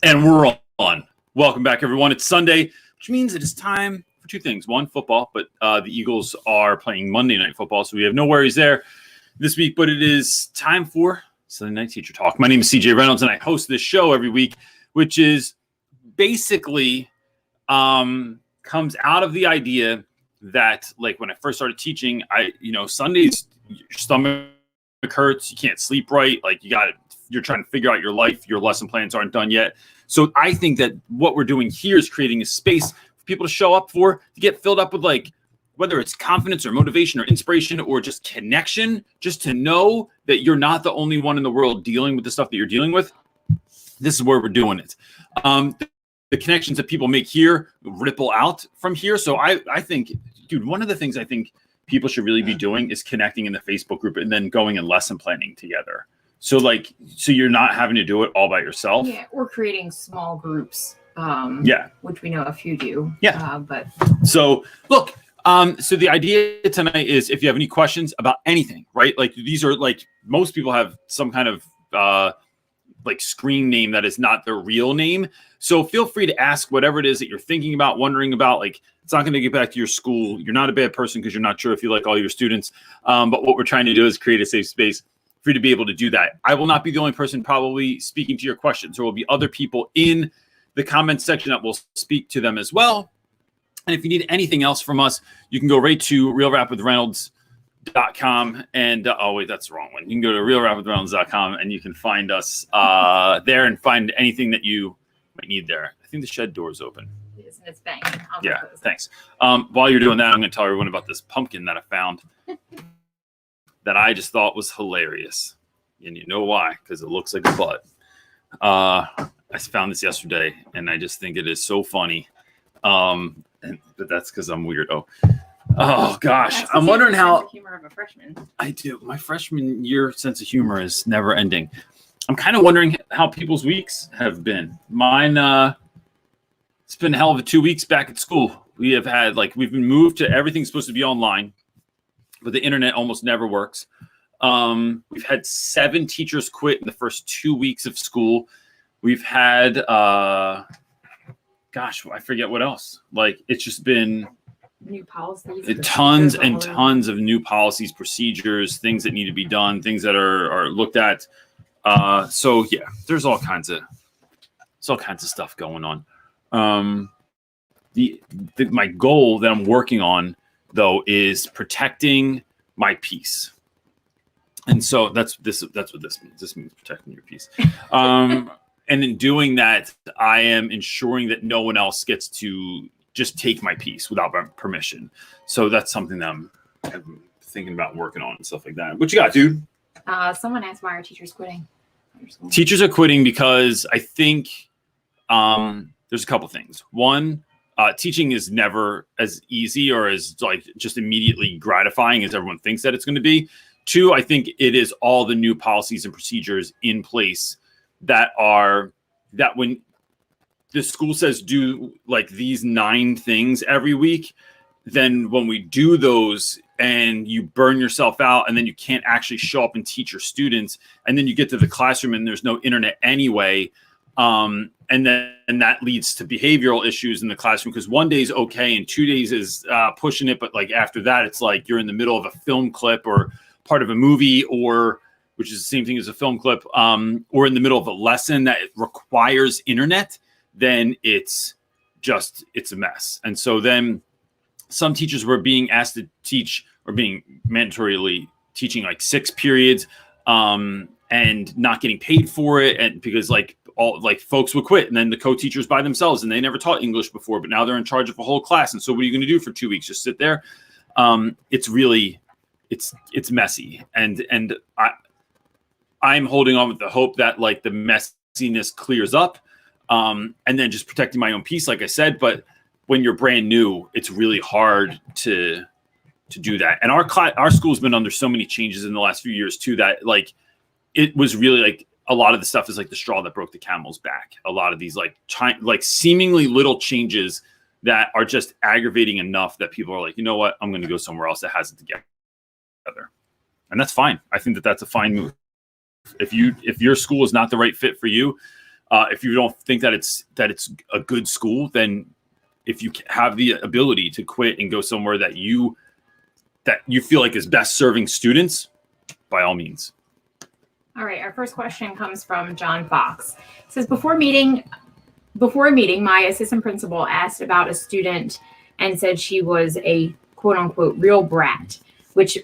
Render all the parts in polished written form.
And we're on. Welcome back, everyone. It's Sunday, which means it is time for two things. One, football, but the Eagles are playing Monday Night Football, so we have no worries there this week. But it is time for Sunday Night Teacher Talk. My name is CJ Reynolds, and I host this show every week, which is basically comes out of the idea that, like, when I first started teaching, Sundays, your stomach hurts, you can't sleep right, like you're trying to figure out your life, your lesson plans aren't done yet. So I think that what we're doing here is creating a space for people to show up for, to get filled up with, like, whether it's confidence or motivation or inspiration or just connection, just to know that you're not the only one in the world dealing with the stuff that you're dealing with. This is where we're doing it. The connections that people make here ripple out from here. So I think, dude, one of the things I think people should really be doing is connecting in the Facebook group and then going and lesson planning together. So you're not having to do it all by yourself. Yeah, we're creating small groups. Which we know a few do. Yeah. But so look, so the idea tonight is, if you have any questions about anything, right? Like, these are, like, most people have some kind of like screen name that is not their real name. So feel free to ask whatever it is that you're thinking about, wondering about. Like, it's not going to get back to your school. You're not a bad person because you're not sure if you like all your students. But what we're trying to do is create a safe space for you to be able to do that. I will not be the only person probably speaking to your questions. There will be other people in the comments section that will speak to them as well. And if you need anything else from us, you can go right to realrapwithreynolds.com. And oh wait, that's the wrong one. You can go to realrapwithreynolds.com and you can find us there and find anything that you might need there. I think the shed door is open. it is, and it's banging. Yeah, thanks. While you're doing that, I'm going to tell everyone about this pumpkin that I found that I just thought was hilarious. And you know why? Because it looks like a butt. I found this yesterday, and I just think it is so funny. But that's because I'm weird. Oh gosh, I'm wondering how. Humor of a freshman. I do. My freshman year sense of humor is never ending. I'm kind of wondering how people's weeks have been. Mine, it's been a hell of a 2 weeks back at school. We have had, we've been moved to, everything's supposed to be online, but the internet almost never works. We've had 7 teachers quit in the first 2 weeks of school. We've had, I forget what else. It's just been new policies, tons and tons of new policies, procedures, things that need to be done, things that are looked at. So yeah, there's all kinds of stuff going on. My goal that I'm working on, though, is protecting my peace. And so that's what this means. This means protecting your peace. And in doing that, I am ensuring that no one else gets to just take my peace without my permission. So that's something that I'm thinking about working on and stuff like that. What you got, dude? Someone asked, why are teachers quitting? Teachers are quitting because I think there's a couple things. One, teaching is never as easy or as just immediately gratifying as everyone thinks that it's going to be. 2, I think it is all the new policies and procedures in place that when the school says do these 9 things every week, then when we do those and you burn yourself out and then you can't actually show up and teach your students, and then you get to the classroom and there's no internet anyway, and that leads to behavioral issues in the classroom, because 1 day is okay and 2 days is pushing it, but after that it's you're in the middle of a film clip or part of a movie, or which is the same thing as a film clip, or in the middle of a lesson that requires internet, then it's a mess. And so then some teachers were being asked to teach, or being mandatorily teaching 6 periods, and not getting paid for it. And because folks would quit, and then the co-teachers by themselves, and they never taught English before, but now they're in charge of a whole class. And so what are you going to do for 2 weeks? Just sit there? It's really, it's messy. And I'm holding on with the hope that the messiness clears up, and then just protecting my own peace, like I said. But when you're brand new, it's really hard to do that. And our school's been under so many changes in the last few years too, that it was really a lot of the stuff is the straw that broke the camel's back. A lot of these seemingly little changes that are just aggravating enough that people are you know what, I'm going to go somewhere else that has it together. And that's fine. I think that that's a fine move. If your school is not the right fit for you, If you don't think that it's a good school, then if you have the ability to quit and go somewhere that you feel like is best serving students, by all means. All right. Our first question comes from John Fox. It says, before a meeting, my assistant principal asked about a student and said she was a quote unquote real brat, which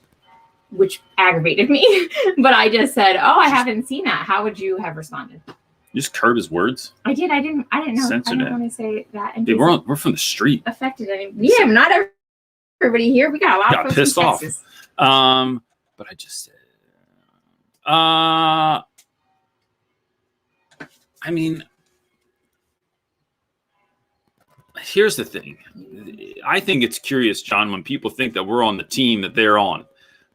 aggravated me. But I just said, oh, I haven't seen that. How would you have responded? You just curb his words. I did. I didn't know. Censored I didn't want to say that. And we're from the street. Affected any? Yeah, not everybody here. We got a lot of folks pissed from off. Texas. But I just said, I mean, here's the thing. I think it's curious, John, when people think that we're on the team that they're on,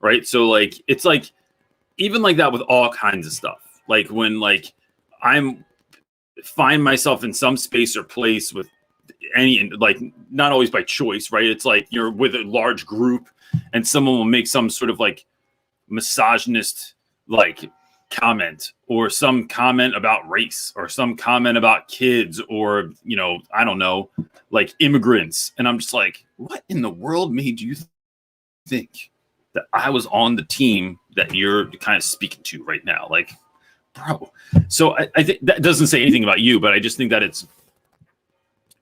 right? So like, it's like, even like that with all kinds of stuff. Like when like I'm find myself in some space or place with any, like not always by choice, right? It's like you're with a large group and someone will make some sort of like misogynist like comment or some comment about race or some comment about kids or, you know, I don't know, like immigrants. And I'm just like, what in the world made you think that I was on the team that you're kind of speaking to right now? Like, bro. So I think that doesn't say anything about you, but I just think that it's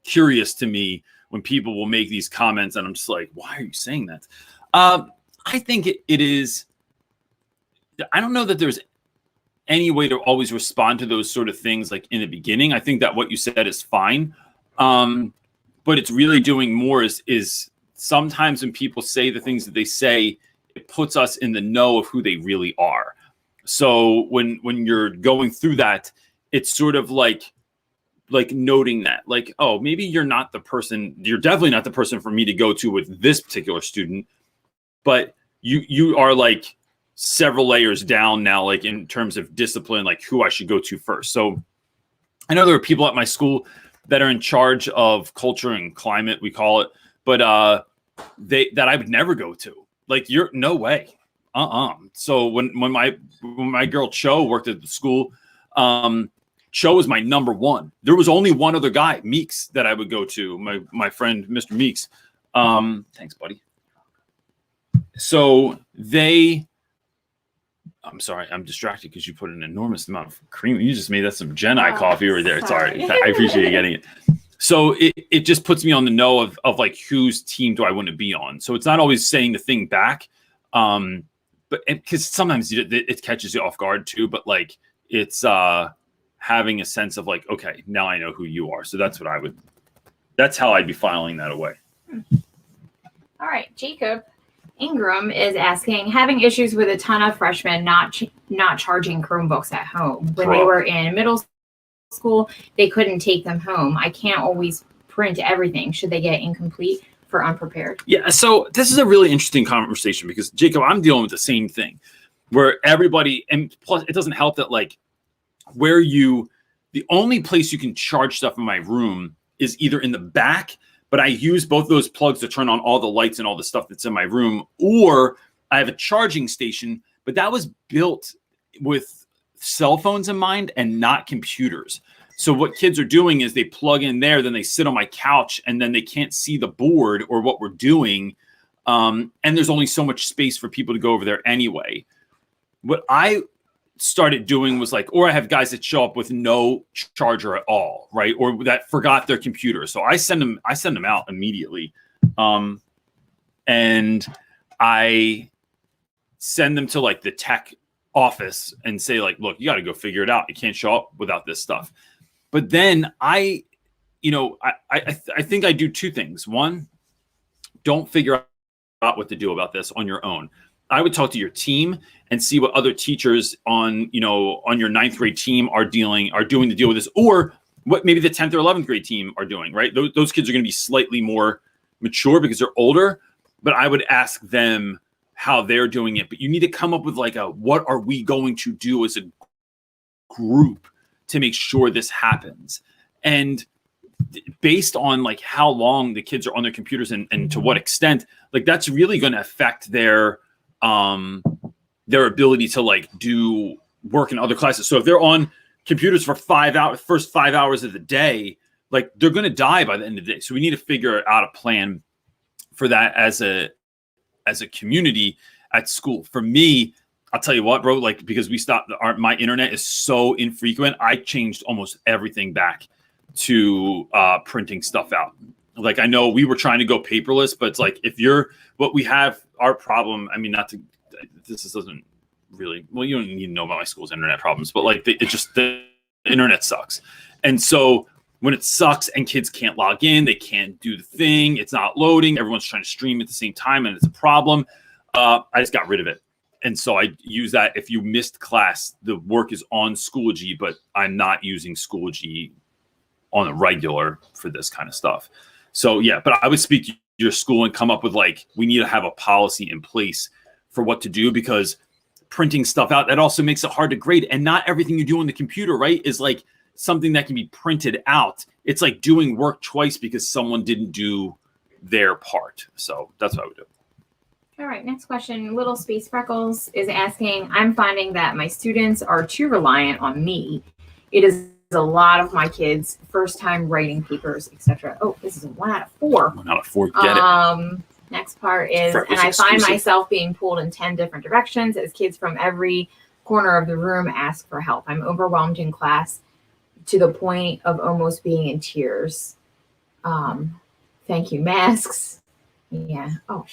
curious to me when people will make these comments and I'm just like, why are you saying that? I think it is, I don't know that there's any way to always respond to those sort of things like in the beginning. I think that what you said is fine. But it's really doing more is sometimes when people say the things that they say, it puts us in the know of who they really are. So when you're going through that, it's sort of like noting that, like, oh, maybe you're not the person, you're definitely not the person for me to go to with this particular student, but you are like several layers down now, like in terms of discipline, like who I should go to first. So I know there are people at my school that are in charge of culture and climate, we call it, but that I would never go to. Like, you're no way. So when my girl Cho worked at the school, Cho was my number one. There was only one other guy, Meeks, that I would go to. My friend, Mr. Meeks. Thanks, buddy. So I'm sorry, I'm distracted because you put an enormous amount of cream. You just made that some Gen I coffee right there. Sorry. I appreciate you getting it. So it just puts me on the know of like whose team do I want to be on. So it's not always saying the thing back, but because sometimes it catches you off guard too. But like it's having a sense of like, okay, now I know who you are. So that's how I'd be filing that away. All right, Jacob Ingram is asking, having issues with a ton of freshmen not charging Chromebooks at home. When they were in middle school, they couldn't take them home. I can't always print everything. Should they get incomplete for unprepared? Yeah, so this is a really interesting conversation because, Jacob, I'm dealing with the same thing where everybody, and plus it doesn't help that like the only place you can charge stuff in my room is either in the back, but I use both those plugs to turn on all the lights and all the stuff that's in my room, or I have a charging station, but that was built with cell phones in mind and not computers. So what kids are doing is they plug in there, then they sit on my couch and then they can't see the board or what we're doing. And there's only so much space for people to go over there anyway. What I started doing was like, or I have guys that show up with no charger at all, right? Or that forgot their computer. So I send them out immediately. And I send them to like the tech office and say like, look, you got to go figure it out. You can't show up without this stuff. But then I think I do two things. One, don't figure out what to do about this on your own. I would talk to your team and see what other teachers on your 9th grade team are doing to deal with this, or what maybe the 10th or 11th grade team are doing, right? Those kids are going to be slightly more mature because they're older, but I would ask them how they're doing it. But you need to come up with like what are we going to do as a group to make sure this happens? And based on like how long the kids are on their computers and to what extent, like that's really going to affect their ability to like do work in other classes. So if they're on computers for 5 hours, first 5 hours of the day, like they're going to die by the end of the day. So we need to figure out a plan for that as a community at school. For me, I'll tell you what, bro, like, because we stopped, my internet is so infrequent. I changed almost everything back to printing stuff out. Like, I know we were trying to go paperless, but it's like, if you're, what we have, our problem, I mean, not to, this doesn't really, well, you don't need to know about my school's internet problems, but like, the internet sucks. And so when it sucks and kids can't log in, they can't do the thing, it's not loading, everyone's trying to stream at the same time, and it's a problem. I just got rid of it. And so I use that. If you missed class, the work is on Schoology, but I'm not using Schoology on a regular for this kind of stuff. So yeah, but I would speak to your school and come up with like, we need to have a policy in place for what to do, because printing stuff out, that also makes it hard to grade. And not everything you do on the computer, right, is like something that can be printed out. It's like doing work twice because someone didn't do their part. So that's what I would do. All right, next question. Little Space Freckles is asking, I'm finding that my students are too reliant on me. It is a lot of my kids' first time writing papers, etc. Oh, this is a 1 out of 4. 1 out of 4, get it. Next part is, Freckles and I find exclusive. myself being pulled in 10 different directions as kids from every corner of the room ask for help. I'm overwhelmed in class to the point of almost being in tears. Thank you, masks. Yeah. Oh,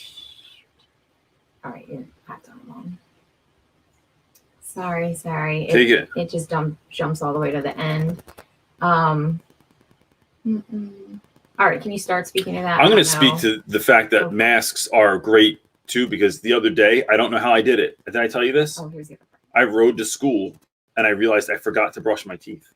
all right, you're packed on long. Sorry. Take it. It just jumps all the way to the end. All right, can you start speaking to that? I'm going to speak to the fact that masks are great too, because the other day, I don't know how I did it. Did I tell you this? Oh, here's the other part. I rode to school and I realized I forgot to brush my teeth.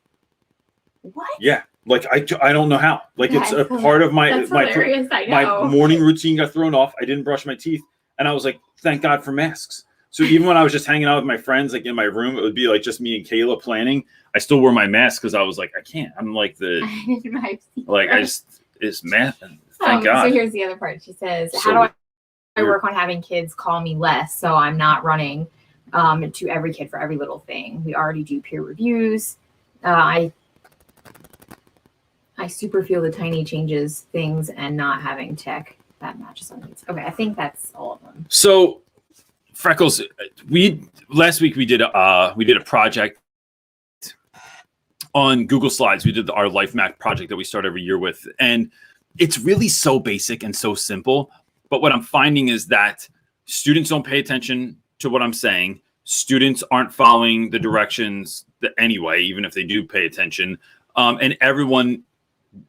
What? Yeah. Like, I don't know how. Like, it's a That's part of my hilarious, I my know. morning routine got thrown off. I didn't brush my teeth. And I was like, thank God for masks. So even when I was just hanging out with my friends, like in my room, it would be like just me and Kayla planning. I still wore my mask because I was like, I can't. I'm like it's math. Thank God. So here's the other part. She says, So how do I work on having kids call me less so I'm not running to every kid for every little thing? We already do peer reviews. I super feel the tiny changes, things, and not having tech that matches our needs. Okay, I think that's all of them. So, Freckles, last week we did a project on Google Slides. We did our Life Map project that we start every year with, and it's really so basic and so simple. But what I'm finding is that students don't pay attention to what I'm saying. Students aren't following the directions anyway, even if they do pay attention. And everyone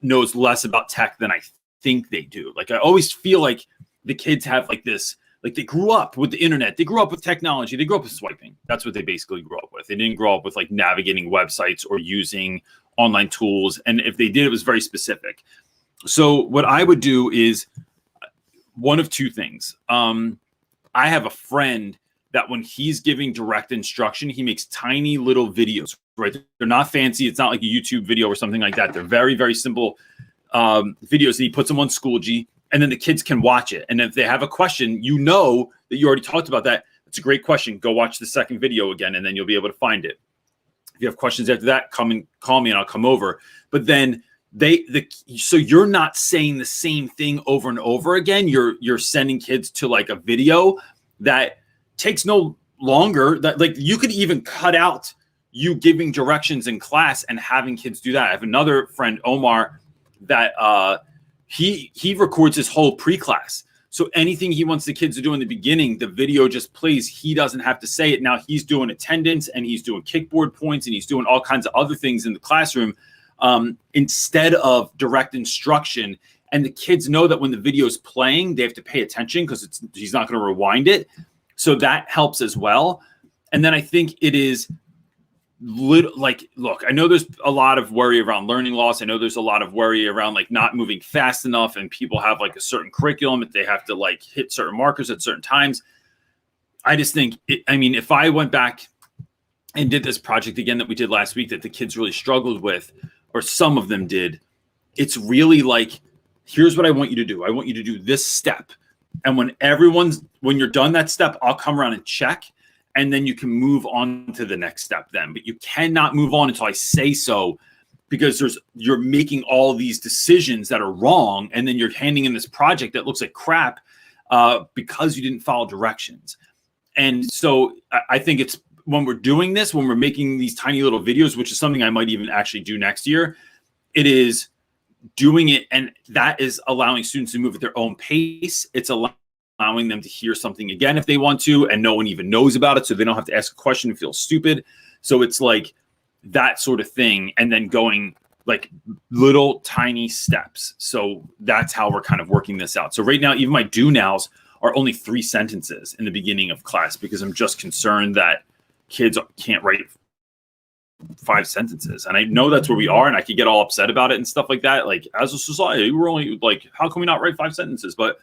knows less about tech than I think they do. Like, I always feel like the kids have like this, like they grew up with the internet, they grew up with technology, they grew up with swiping. That's what they basically grew up with. They didn't grow up with like navigating websites or using online tools. And if they did, it was very specific. So what I would do is one of two things. I have a friend that when he's giving direct instruction, he makes tiny little videos, right? They're not fancy. It's not like a YouTube video or something like that. They're very, very simple videos, and he puts them on Schoology, and then the kids can watch it. And if they have a question, you know that you already talked about that. It's a great question. Go watch the second video again, and then you'll be able to find it. If you have questions after that, come and call me and I'll come over. But then so you're not saying the same thing over and over again. You're sending kids to like a video that takes no longer. That like you could even cut out you giving directions in class and having kids do that. I have another friend, Omar, that he records his whole pre-class. So anything he wants the kids to do in the beginning, the video just plays. He doesn't have to say it. Now he's doing attendance and he's doing kickboard points and he's doing all kinds of other things in the classroom instead of direct instruction. And the kids know that when the video is playing, they have to pay attention because he's not going to rewind it. So that helps as well. And then I think it is look, I know there's a lot of worry around learning loss. I know there's a lot of worry around like not moving fast enough, and people have like a certain curriculum that they have to like hit certain markers at certain times. I just think, if I went back and did this project again that we did last week that the kids really struggled with, or some of them did, it's really like, here's what I want you to do. I want you to do this step. And when you're done that step, I'll come around and check. and then you can move on to the next step then. But you cannot move on until I say so, because you're making all these decisions that are wrong, and then you're handing in this project that looks like crap because you didn't follow directions. And so I think it's when we're doing this, when we're making these tiny little videos, which is something I might even actually do next year, it is doing it, and that is allowing students to move at their own pace. It's allowing them to hear something again if they want to, and no one even knows about it, so they don't have to ask a question and feel stupid. So it's like that sort of thing, and then going like little tiny steps. So that's how we're kind of working this out. So right now, even my do nows are only 3 sentences in the beginning of class, because I'm just concerned that kids can't write 5 sentences. And I know that's where we are, and I could get all upset about it and stuff like that. Like, as a society, we're only like, how can we not write 5 sentences? But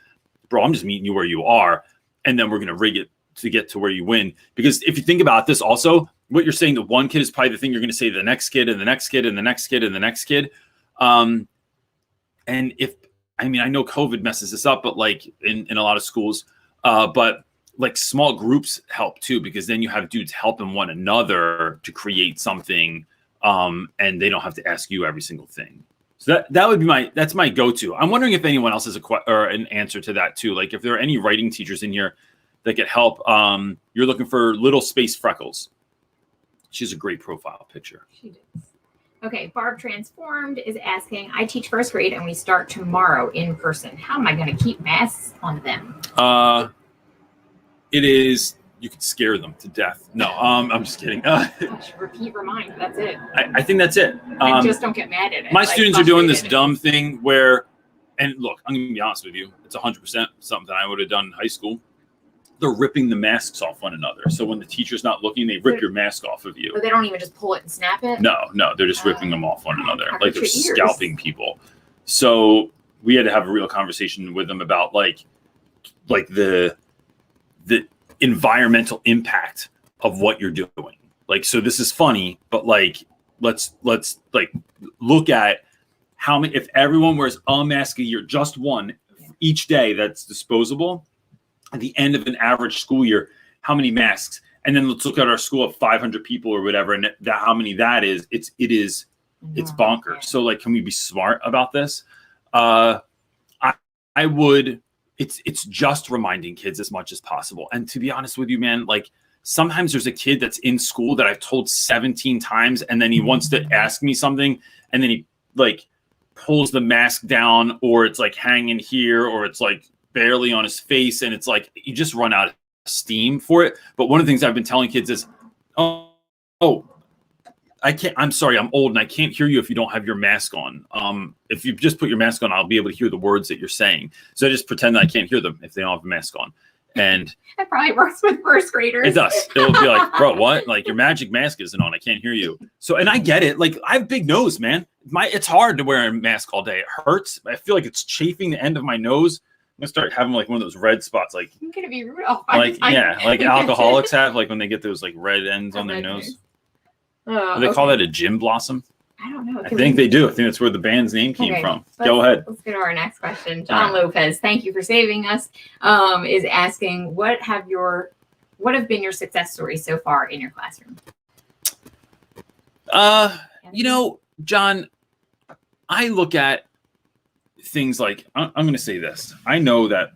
bro, I'm just meeting you where you are, and then we're going to rig it to get to where you win. Because if you think about this also, what you're saying to one kid is probably the thing you're going to say to the next kid and the next kid and the next kid and the next kid. And if, I mean, I know COVID messes this up, but like in a lot of schools, but like small groups help too, because then you have dudes helping one another to create something, and they don't have to ask you every single thing. So that would be that's my go-to. I'm wondering if anyone else has or an answer to that too. Like if there are any writing teachers in here that could help. You're looking for Little Space Freckles. She's a great profile picture. She does. Okay, Barb Transformed is asking, I teach first grade and we start tomorrow in person. How am I going to keep masks on them? It is, you could scare them to death. No, I'm just kidding. Gosh, repeat, remind, that's it. I think that's it. And just don't get mad at it. My students are doing this dumb thing where, and look, I'm going to be honest with you, it's 100% something that I would have done in high school. They're ripping the masks off one another. So when the teacher's not looking, they rip your mask off of you. But they don't even just pull it and snap it? No, they're just ripping them off one another. Like they're scalping people. So we had to have a real conversation with them about like the environmental impact of what you're doing. Like, so this is funny, but like, let's like look at how many, if everyone wears a mask a year, just one each day that's disposable, at the end of an average school year, how many masks? And then let's look at our school of 500 people or whatever, and that how many that is. It's bonkers. So like, can we be smart about this? I would. It's just reminding kids as much as possible. And to be honest with you, man, like sometimes there's a kid that's in school that I've told 17 times, and then he wants to ask me something, and then he like pulls the mask down, or it's like hanging here, or it's like barely on his face, and it's like you just run out of steam for it. But one of the things I've been telling kids is, oh, I can't, I'm sorry, I'm old and I can't hear you if you don't have your mask on. If you just put your mask on, I'll be able to hear the words that you're saying. So I just pretend that I can't hear them if they don't have a mask on. And that probably works with first graders. It does. It'll be like, bro, what? Like your magic mask isn't on. I can't hear you. So, and I get it. Like I have a big nose, man. It's hard to wear a mask all day. It hurts. I feel like it's chafing the end of my nose. I'm gonna start having like one of those red spots, like I'm gonna be Rudolph. Like like alcoholics have, like when they get those like red ends on their nose. Do they call that a gin blossom? I don't know. I think they do. I think that's where the band's name came from. Go ahead. Let's go to our next question. John Lopez, thank you for saving us. Is asking, what have been your success stories so far in your classroom? You know, John, I look at things like, I'm going to say this. I know that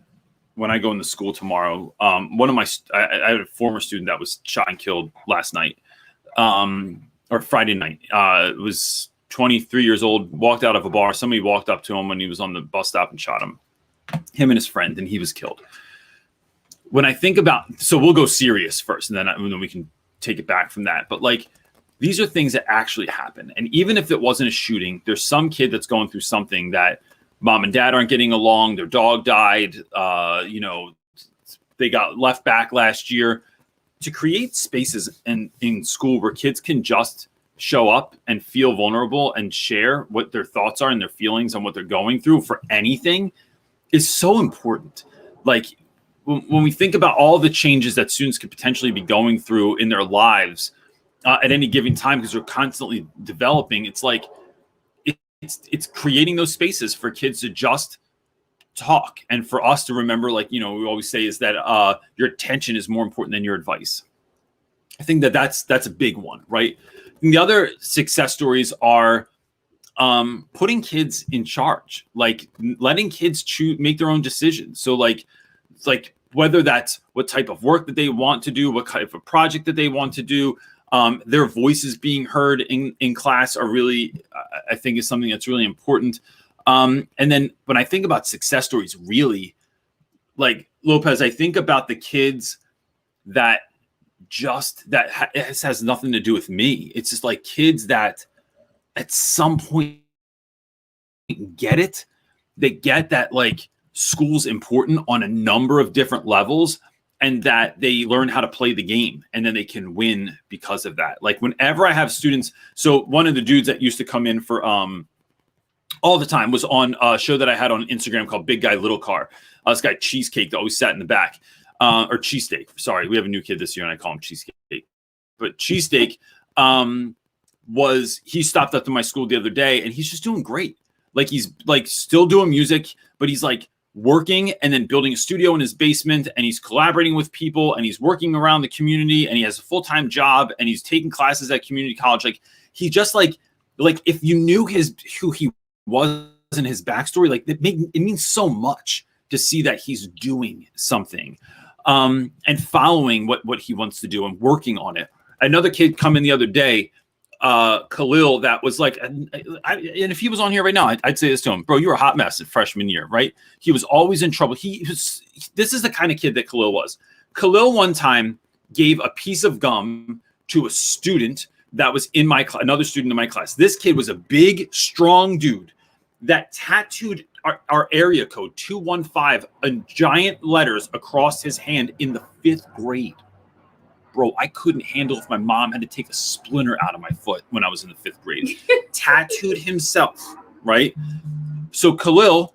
when I go into school tomorrow, one of I had a former student that was shot and killed last night, or Friday night. It was 23 years old, walked out of a bar. Somebody walked up to him when he was on the bus stop and shot him and his friend, and he was killed. When I think about, so we'll go serious first, and then we can take it back from that. But like, these are things that actually happen. And even if it wasn't a shooting, there's some kid that's going through something that mom and dad aren't getting along. Their dog died. They got left back last year. To create spaces in school where kids can just show up and feel vulnerable and share what their thoughts are and their feelings and what they're going through for anything is so important. Like when we think about all the changes that students could potentially be going through in their lives at any given time, because they're constantly developing, it's like, it's creating those spaces for kids to just talk, and for us to remember, like, we always say is that your attention is more important than your advice. I think that's a big one, right? And the other success stories are putting kids in charge, like letting kids make their own decisions. So like whether that's what type of work that they want to do, what type of project that they want to do, their voices being heard in class are really, I think, is something that's really important. And then when I think about success stories, really, like Lopez, I think about the kids that it has nothing to do with me. It's just like kids that at some point get it. They get that like school's important on a number of different levels, and that they learn how to play the game, and then they can win because of that. Like whenever I have students, so one of the dudes that used to come in for all the time was on a show that I had on Instagram called Big Guy Little Car. This guy Cheesecake that always sat in the back, or Cheesesteak. Sorry, we have a new kid this year, and I call him Cheesecake. But Cheesesteak he stopped up to my school the other day, and he's just doing great. Like he's like still doing music, but he's like working and then building a studio in his basement, and he's collaborating with people, and he's working around the community, and he has a full-time job, and he's taking classes at community college. Like he just like if you knew who he was and his backstory, like it means so much to see that he's doing something and following what he wants to do and working on it. Another kid come in the other day, Khalil, that was like, and if he was on here right now, I'd say this to him, bro, you were a hot mess at freshman year, right? He was always in trouble. This is the kind of kid that Khalil was. Khalil one time gave a piece of gum to a student that was in my class, another student in my class. This kid was a big, strong dude that tattooed our area code 215 in giant letters across his hand in the 5th grade. Bro, I couldn't handle if my mom had to take a splinter out of my foot when I was in the 5th grade. Tattooed himself, right? So Khalil,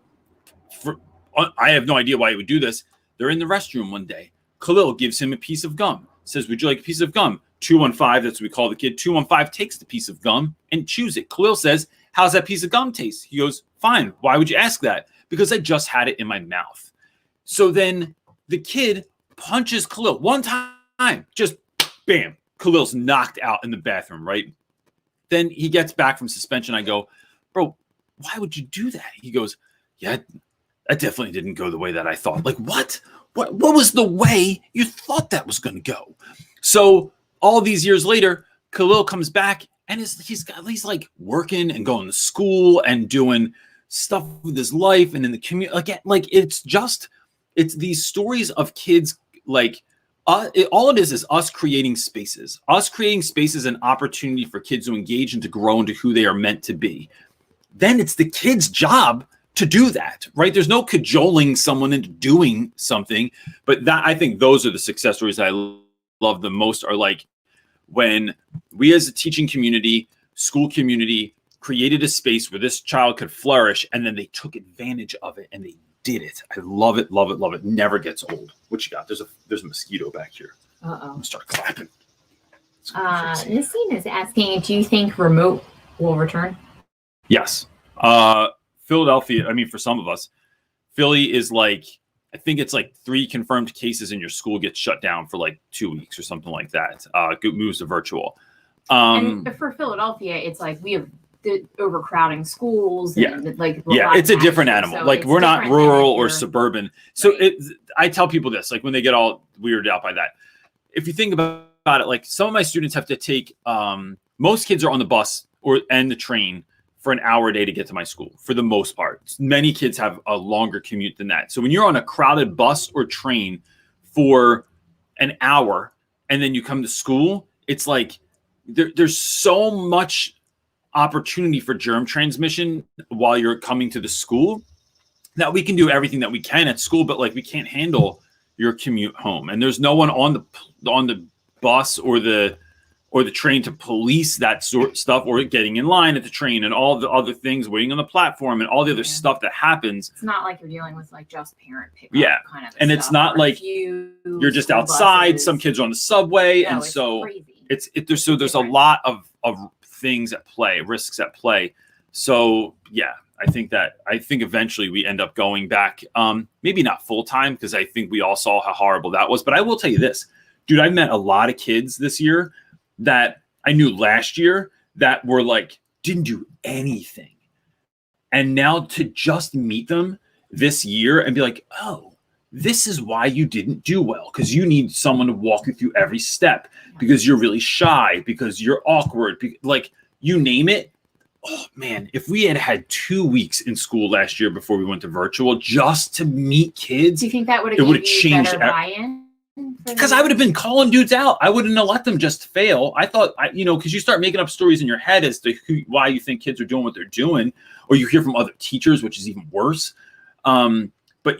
I have no idea why he would do this. They're in the restroom one day. Khalil gives him a piece of gum. Says, would you like a piece of gum? 215, that's what we call the kid. 215 takes the piece of gum and chews it. Khalil says, how's that piece of gum taste? He goes, fine. Why would you ask that? Because I just had it in my mouth. So then the kid punches Khalil one time, just bam. Khalil's knocked out in the bathroom, right? Then he gets back from suspension. I go, bro, why would you do that? He goes, yeah, that definitely didn't go the way that I thought. Like, what? What was the way you thought that was going to go? So all these years later, Khalil comes back and he's like working and going to school and doing stuff with his life and in the community. Again, like it's these stories of kids like all it is us creating spaces and opportunity for kids to engage and to grow into who they are meant to be. Then it's the kid's job to do that, right? There's no cajoling someone into doing something, but I think those are the success stories I love the most, are like when we as a teaching community, school community, created a space where this child could flourish, and then they took advantage of it and they did it. I love it, love it, love it. Never gets old. What you got? There's a mosquito back here. I'm gonna start clapping. Nissine is asking, do you think remote will return? Yes. Philadelphia, I mean, for some of us, Philly is like, I think it's like 3 confirmed cases in your school gets shut down for like 2 weeks or something like that. Moves to virtual. And for Philadelphia, it's like we have the overcrowding schools. And it's a different animal. So like we're not rural or suburban. So I tell people this, like when they get all weirded out by that, if you think about it, like some of my students have to take, most kids are on the bus and the train for an hour a day to get to my school, for the most part. Many kids have a longer commute than that. So when you're on a crowded bus or train for an hour and then you come to school, it's like there's so much opportunity for germ transmission while you're coming to the school that we can do everything that we can at school, but like we can't handle your commute home. And there's no one on the bus or the train to police that sort of stuff, or getting in line at the train and all the other things, waiting on the platform and all the other stuff that happens. It's not like you're dealing with like just parent pickup kind of and it's not like you're just outside. Buses. Some kids are on the subway. No, and so crazy. There's a lot of things at play, risks at play. So yeah, I think eventually we end up going back, maybe not full time, because I think we all saw how horrible that was. But I will tell you this, dude, I met a lot of kids this year that I knew last year that were like, didn't do anything. And now to just meet them this year and be like, oh, this is why you didn't do well, because you need someone to walk you through every step, because you're really shy, because you're awkward, like you name it. Oh man, if we had had 2 weeks in school last year before we went to virtual just to meet kids, do you think that would have changed better buy-in? Because I would have been calling dudes out. I wouldn't have let them just fail. I thought, because you start making up stories in your head as to why you think kids are doing what they're doing, or you hear from other teachers, which is even worse. But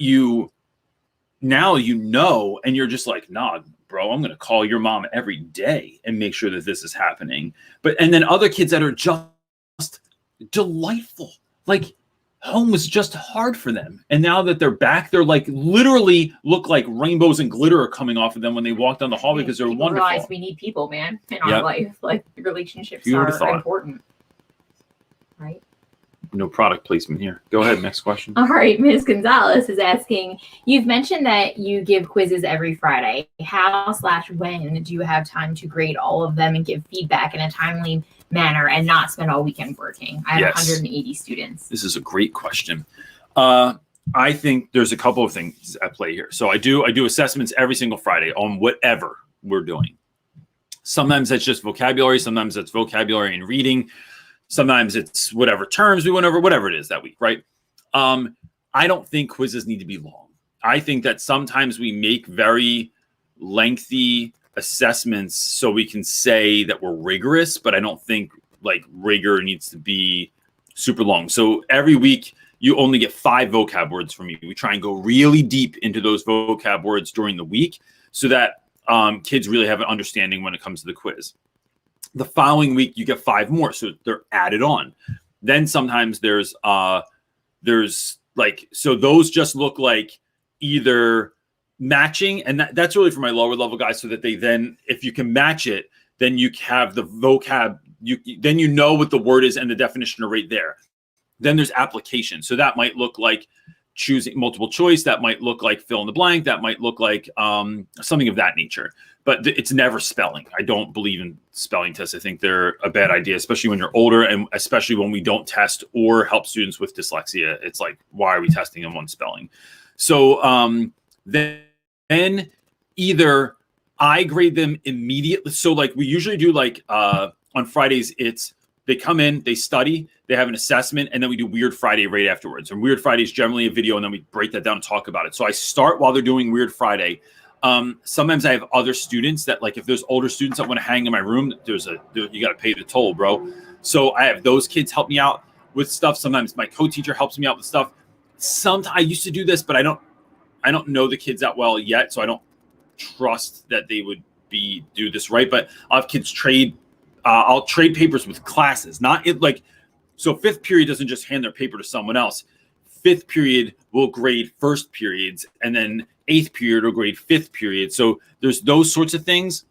now and you're just like, nah, bro, I'm going to call your mom every day and make sure that this is happening. And then other kids that are just delightful, like home was just hard for them. And now that they're back, they're like literally look like rainbows and glitter are coming off of them when they walk down the hallway, because they're wonderful. Realize we need people, man, in our life. Like relationships are important, right? No product placement here. Go ahead. Next question. All right. Ms. Gonzalez is asking, you've mentioned that you give quizzes every Friday. How/when do you have time to grade all of them and give feedback in a timely manner and not spend all weekend working? I have 180 students. This is a great question. I think there's a couple of things at play here. So I do assessments every single Friday on whatever we're doing. Sometimes that's just vocabulary. Sometimes that's vocabulary and reading. Sometimes it's whatever terms we went over, whatever it is that week, right? I don't think quizzes need to be long. I think that sometimes we make very lengthy assessments so we can say that we're rigorous, but I don't think like rigor needs to be super long. So every week you only get 5 vocab words from me. We try and go really deep into those vocab words during the week so that kids really have an understanding when it comes to the quiz. The following week you get 5 more, so they're added on. Then sometimes there's like, so those just look like either matching, and that's really for my lower level guys, so that they then, if you can match it, then you have the vocab, then you know what the word is and the definition are right there. Then there's application. So that might look like choosing multiple choice. That might look like fill in the blank. That might look like something of that nature. But it's never spelling. I don't believe in spelling tests. I think they're a bad idea, especially when you're older, and especially when we don't test or help students with dyslexia. It's like, why are we testing them on spelling? So then either I grade them immediately. So like we usually do like on Fridays, they come in, they study, they have an assessment, and then we do Weird Friday right afterwards. And Weird Friday is generally a video, and then we break that down and talk about it. So I start while they're doing Weird Friday. Sometimes I have other students that, like, if there's older students that want to hang in my room, you got to pay the toll, bro. So I have those kids help me out with stuff. Sometimes my co-teacher helps me out with stuff. Sometimes I used to do this, but I don't know the kids that well yet, so I don't trust that they would do this right. But I'll have kids trade. I'll trade papers with classes, so 5th period doesn't just hand their paper to someone else. 5th period will grade 1st periods, and then 8th period will grade 5th period. So there's those sorts of things.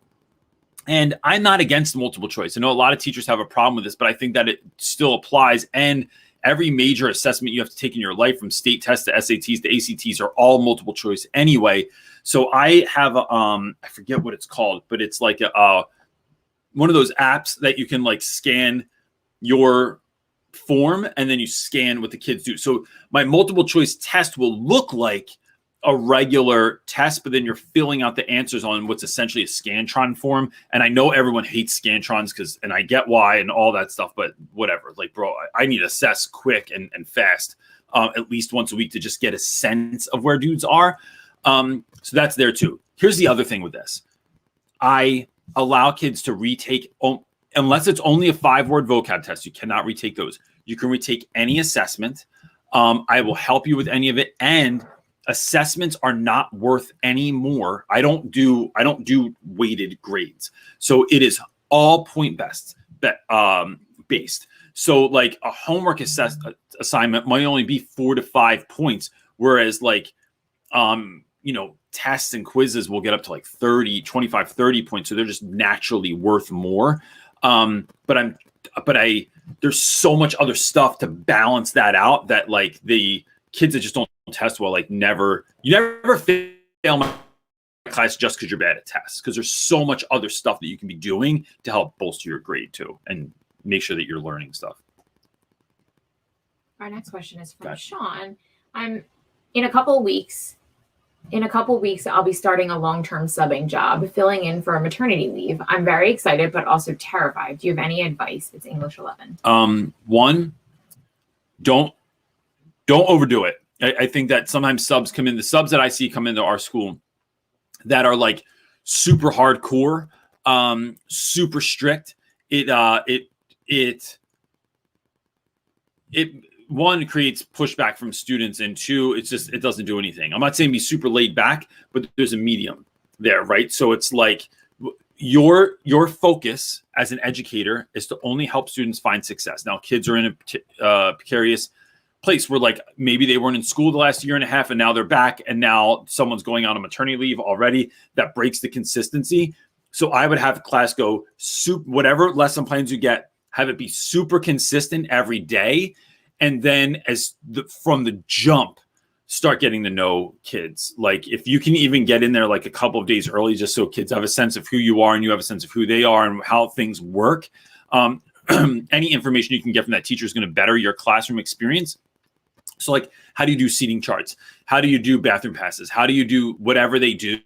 And I'm not against multiple choice. I know a lot of teachers have a problem with this, but I think that it still applies. And every major assessment you have to take in your life, from state tests to SATs to ACTs, are all multiple choice anyway. So I have I forget what it's called, but it's like one of those apps that you can like scan your form and then you scan what the kids do. So my multiple choice test will look like a regular test, but then you're filling out the answers on what's essentially a Scantron form. And I know everyone hates Scantrons and I get why and all that stuff, but whatever. Like, bro, I need to assess quick and fast, at least once a week, to just get a sense of where dudes are. So that's there too. Here's the other thing with this. I allow kids to retake, unless it's only a 5-word vocab test, you cannot retake those. You can retake any assessment. I will help you with any of it. And assessments are not worth any more. I don't do weighted grades. So it is all point based. So like a homework assignment might only be 4 to 5 points, whereas like tests and quizzes will get up to like 25, 30 points. So they're just naturally worth more. But there's so much other stuff to balance that out, that like the kids that just don't test well, like you never fail my class just because you're bad at tests, because there's so much other stuff that you can be doing to help bolster your grade too, and make sure that you're learning stuff. Our next question is from Sean. In a couple weeks, I'll be starting a long-term subbing job, filling in for a maternity leave. I'm very excited, but also terrified. Do you have any advice? It's English 11. One, don't overdo it. I think that sometimes the subs that I see come into our school that are like super hardcore, super strict. It one, creates pushback from students, and two, it doesn't do anything. I'm not saying be super laid back, but there's a medium there, right? So it's like your focus as an educator is to only help students find success. Now, kids are in a precarious place where like maybe they weren't in school the last year and a half and now they're back, and now someone's going on a maternity leave already. That breaks the consistency. So I would have class go whatever lesson plans you get, have it be super consistent every day. And then from the jump, start getting to know kids. Like if you can even get in there like a couple of days early, just so kids have a sense of who you are and you have a sense of who they are and how things work. Any information you can get from that teacher is going to better your classroom experience. So like, how do you do seating charts? How do you do bathroom passes? How do you do whatever they do?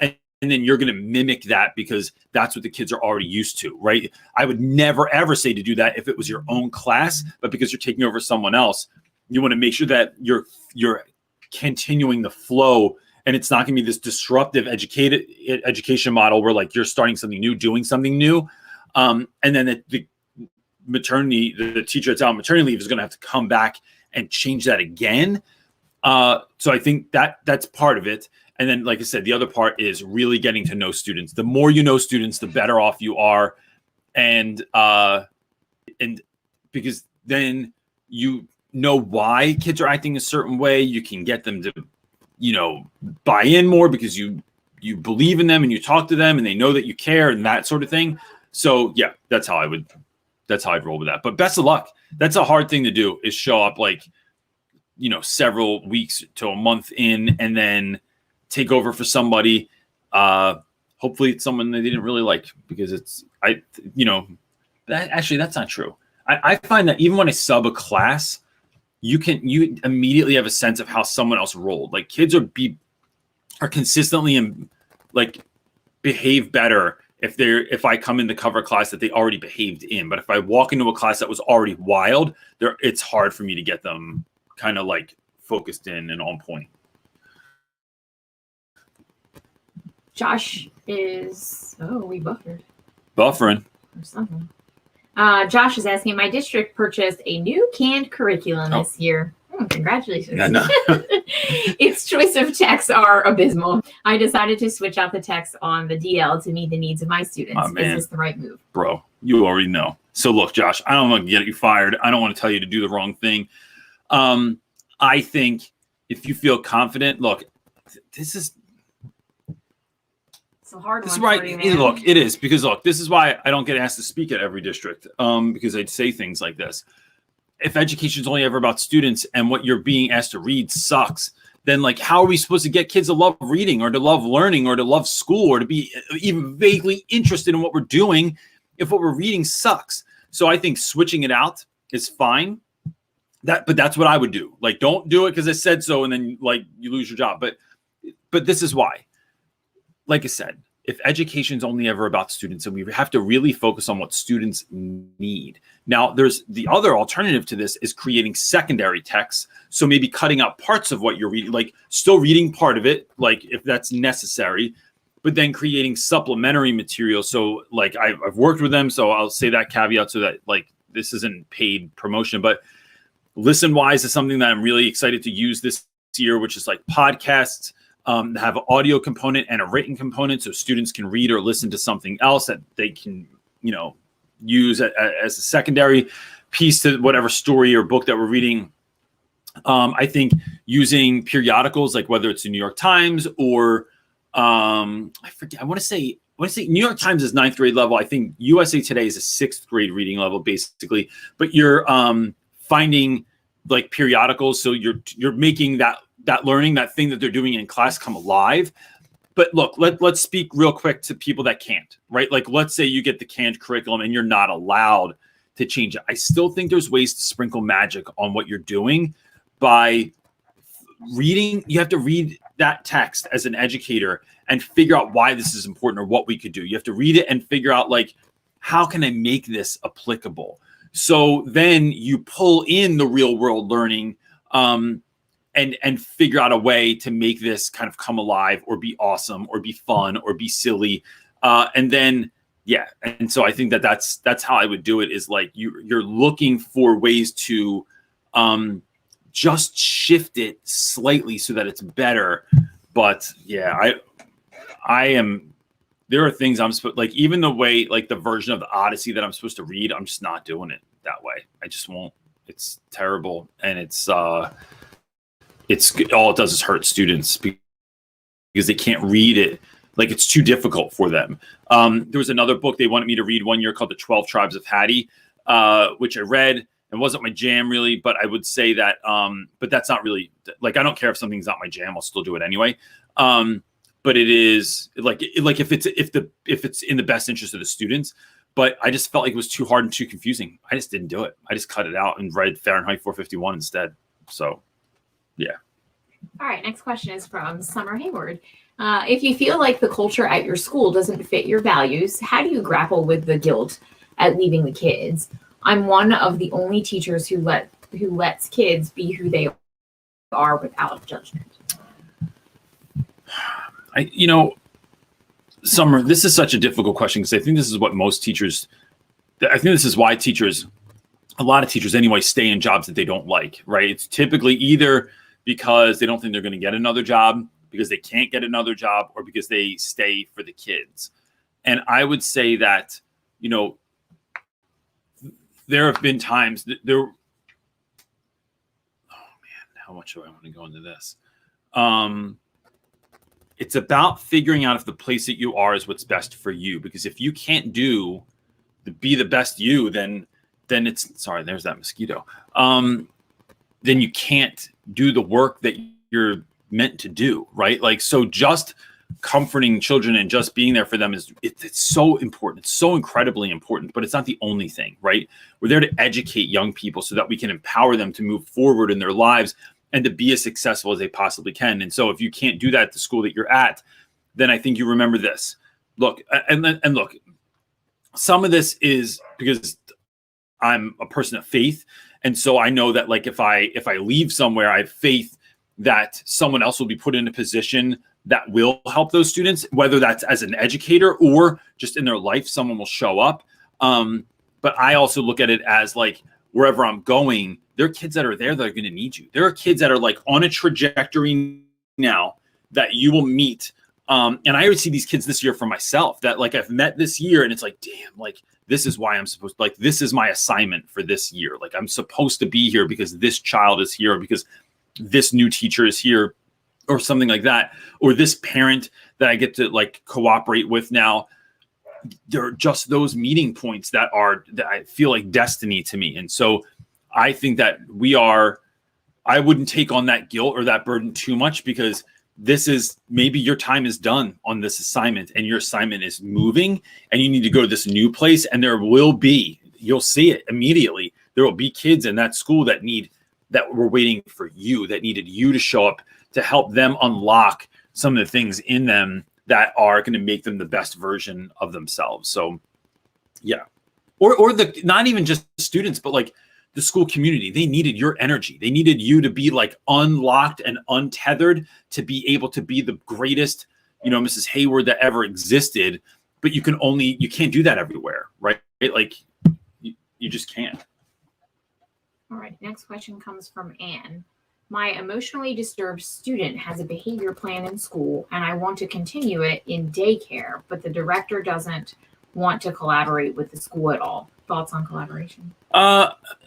And then you're going to mimic that because that's what the kids are already used to, right? I would never, ever say to do that if it was your own class, but because you're taking over someone else, you want to make sure that you're continuing the flow, and it's not going to be this disruptive education model where like you're starting something new, doing something new. And then the teacher that's out on maternity leave is going to have to come back and change that again. So I think that's part of it. And then, like I said, the other part is really getting to know students. The more you know students, the better off you are. And because then you know why kids are acting a certain way, you can get them to, buy in more because you believe in them and you talk to them and they know that you care and that sort of thing. So yeah, that's how I'd roll with that. But best of luck. That's a hard thing to do, is show up like, several weeks to a month in and then take over for somebody. Hopefully it's someone that they didn't really like, because actually that's not true. I find that even when I sub a class, you immediately have a sense of how someone else rolled. Like kids are consistently and like behave better if I come in to cover a class that they already behaved in. But if I walk into a class that was already wild, it's hard for me to get them kind of like focused in and on point. Josh is, we buffered. Buffering. Or something. Josh is asking, my district purchased a new canned curriculum this year. Congratulations. Yeah, no. Its choice of texts are abysmal. I decided to switch out the text on the DL to meet the needs of my students. Is this the right move? Bro, you already know. So look, Josh, I don't want to get you fired. I don't want to tell you to do the wrong thing. I think if you feel confident, look, this is a hard one. Right. Look, it is, because look, this is why I don't get asked to speak at every district, because I'd say things like this. If education is only ever about students and what you're being asked to read sucks, then like, how are we supposed to get kids to love reading or to love learning or to love school or to be even vaguely interested in what we're doing if what we're reading sucks? So I think switching it out is fine. But that's what I would do. Like, don't do it because I said so, and then like you lose your job. But this is why. Like I said, if education is only ever about students, and we have to really focus on what students need. Now, there's the other alternative to this is creating secondary texts. So maybe cutting out parts of what you're reading, like still reading part of it, like if that's necessary, but then creating supplementary material. So like I've worked with them, so I'll say that caveat so that like this isn't paid promotion, but ListenWise is something that I'm really excited to use this year, which is like podcasts that have an audio component and a written component, so students can read or listen to something else that they can, use as a secondary piece to whatever story or book that we're reading. I think using periodicals, like whether it's the New York Times or I forget. I want to say New York Times is 9th grade level. I think USA Today is a 6th grade reading level, basically. But you're finding like periodicals, so you're making that learning, that thing that they're doing in class, come alive. but look, let's speak real quick to people that can't, right? Like, let's say you get the canned curriculum and you're not allowed to change it. I still think there's ways to sprinkle magic on what you're doing by reading. You have to read that text as an educator and figure out why this is important or what we could do. You have to read it and figure out, like, how can I make this applicable? So then you pull in the real world learning, and figure out a way to make this kind of come alive or be awesome or be fun or be silly. And then, yeah. And so I think that's how I would do it, is like you're looking for ways to just shift it slightly so that it's better. But yeah, there are things I'm supposed, like, even the way, like the version of the Odyssey that I'm supposed to read, I'm just not doing it that way. I just won't. It's terrible. And it's all it does is hurt students because they can't read it. Like, it's too difficult for them. There was another book they wanted me to read one year called The 12 Tribes of Hattie, which I read and wasn't my jam really, but I would say that, but that's not really, like, I don't care if something's not my jam, I'll still do it anyway. But it is like if it's in the best interest of the students. But I just felt like it was too hard and too confusing. I just didn't do it. I just cut it out and read Fahrenheit 451 instead. So, yeah. All right. Next question is from Summer Hayward. If you feel like the culture at your school doesn't fit your values, how do you grapple with the guilt at leaving the kids? I'm one of the only teachers who lets kids be who they are without judgment. Summer, this is such a difficult question because I think this is what most teachers, I think this is why a lot of teachers anyway, stay in jobs that they don't like, right? It's typically either because they don't think they're going to get another job, because they can't get another job, or because they stay for the kids. And I would say that, there have been times that oh man, how much do I want to go into this? It's about figuring out if the place that you are is what's best for you. Because if you can't be the best you, then it's, sorry, there's that mosquito. Then you can't do the work that you're meant to do, right? Like, so just comforting children and just being there for them it's so important. It's so incredibly important, but it's not the only thing, right? We're there to educate young people so that we can empower them to move forward in their lives and to be as successful as they possibly can. And so if you can't do that at the school that you're at, then I think you remember this. Look, and look, some of this is because I'm a person of faith. And so I know that, like, if I leave somewhere, I have faith that someone else will be put in a position that will help those students, whether that's as an educator or just in their life, someone will show up. But I also look at it as, like, wherever I'm going, there are kids that are there that are going to need you. There are kids that are, like, on a trajectory now that you will meet. And I always see these kids this year for myself that, like, I've met this year, and it's like, damn, like, this is why I'm supposed to, like, this is my assignment for this year. Like, I'm supposed to be here because this child is here, or because this new teacher is here, or something like that, or this parent that I get to, like, cooperate with now. There are just those meeting points that I feel like destiny to me. And so I think that I wouldn't take on that guilt or that burden too much, because this is, maybe your time is done on this assignment and your assignment is moving and you need to go to this new place. And you'll see it immediately. There will be kids in that school that were waiting for you, that needed you to show up to help them unlock some of the things in them that are going to make them the best version of themselves. So yeah. Or not even just students, but, like, the school community, they needed your energy. They needed you to be, like, unlocked and untethered to be able to be the greatest, Mrs. Hayward that ever existed. But you can't do that everywhere, right? Like, you just can't. All right. Next question comes from Anne. My emotionally disturbed student has a behavior plan in school, and I want to continue it in daycare, but the director doesn't want to collaborate with the school at all. Thoughts on collaboration?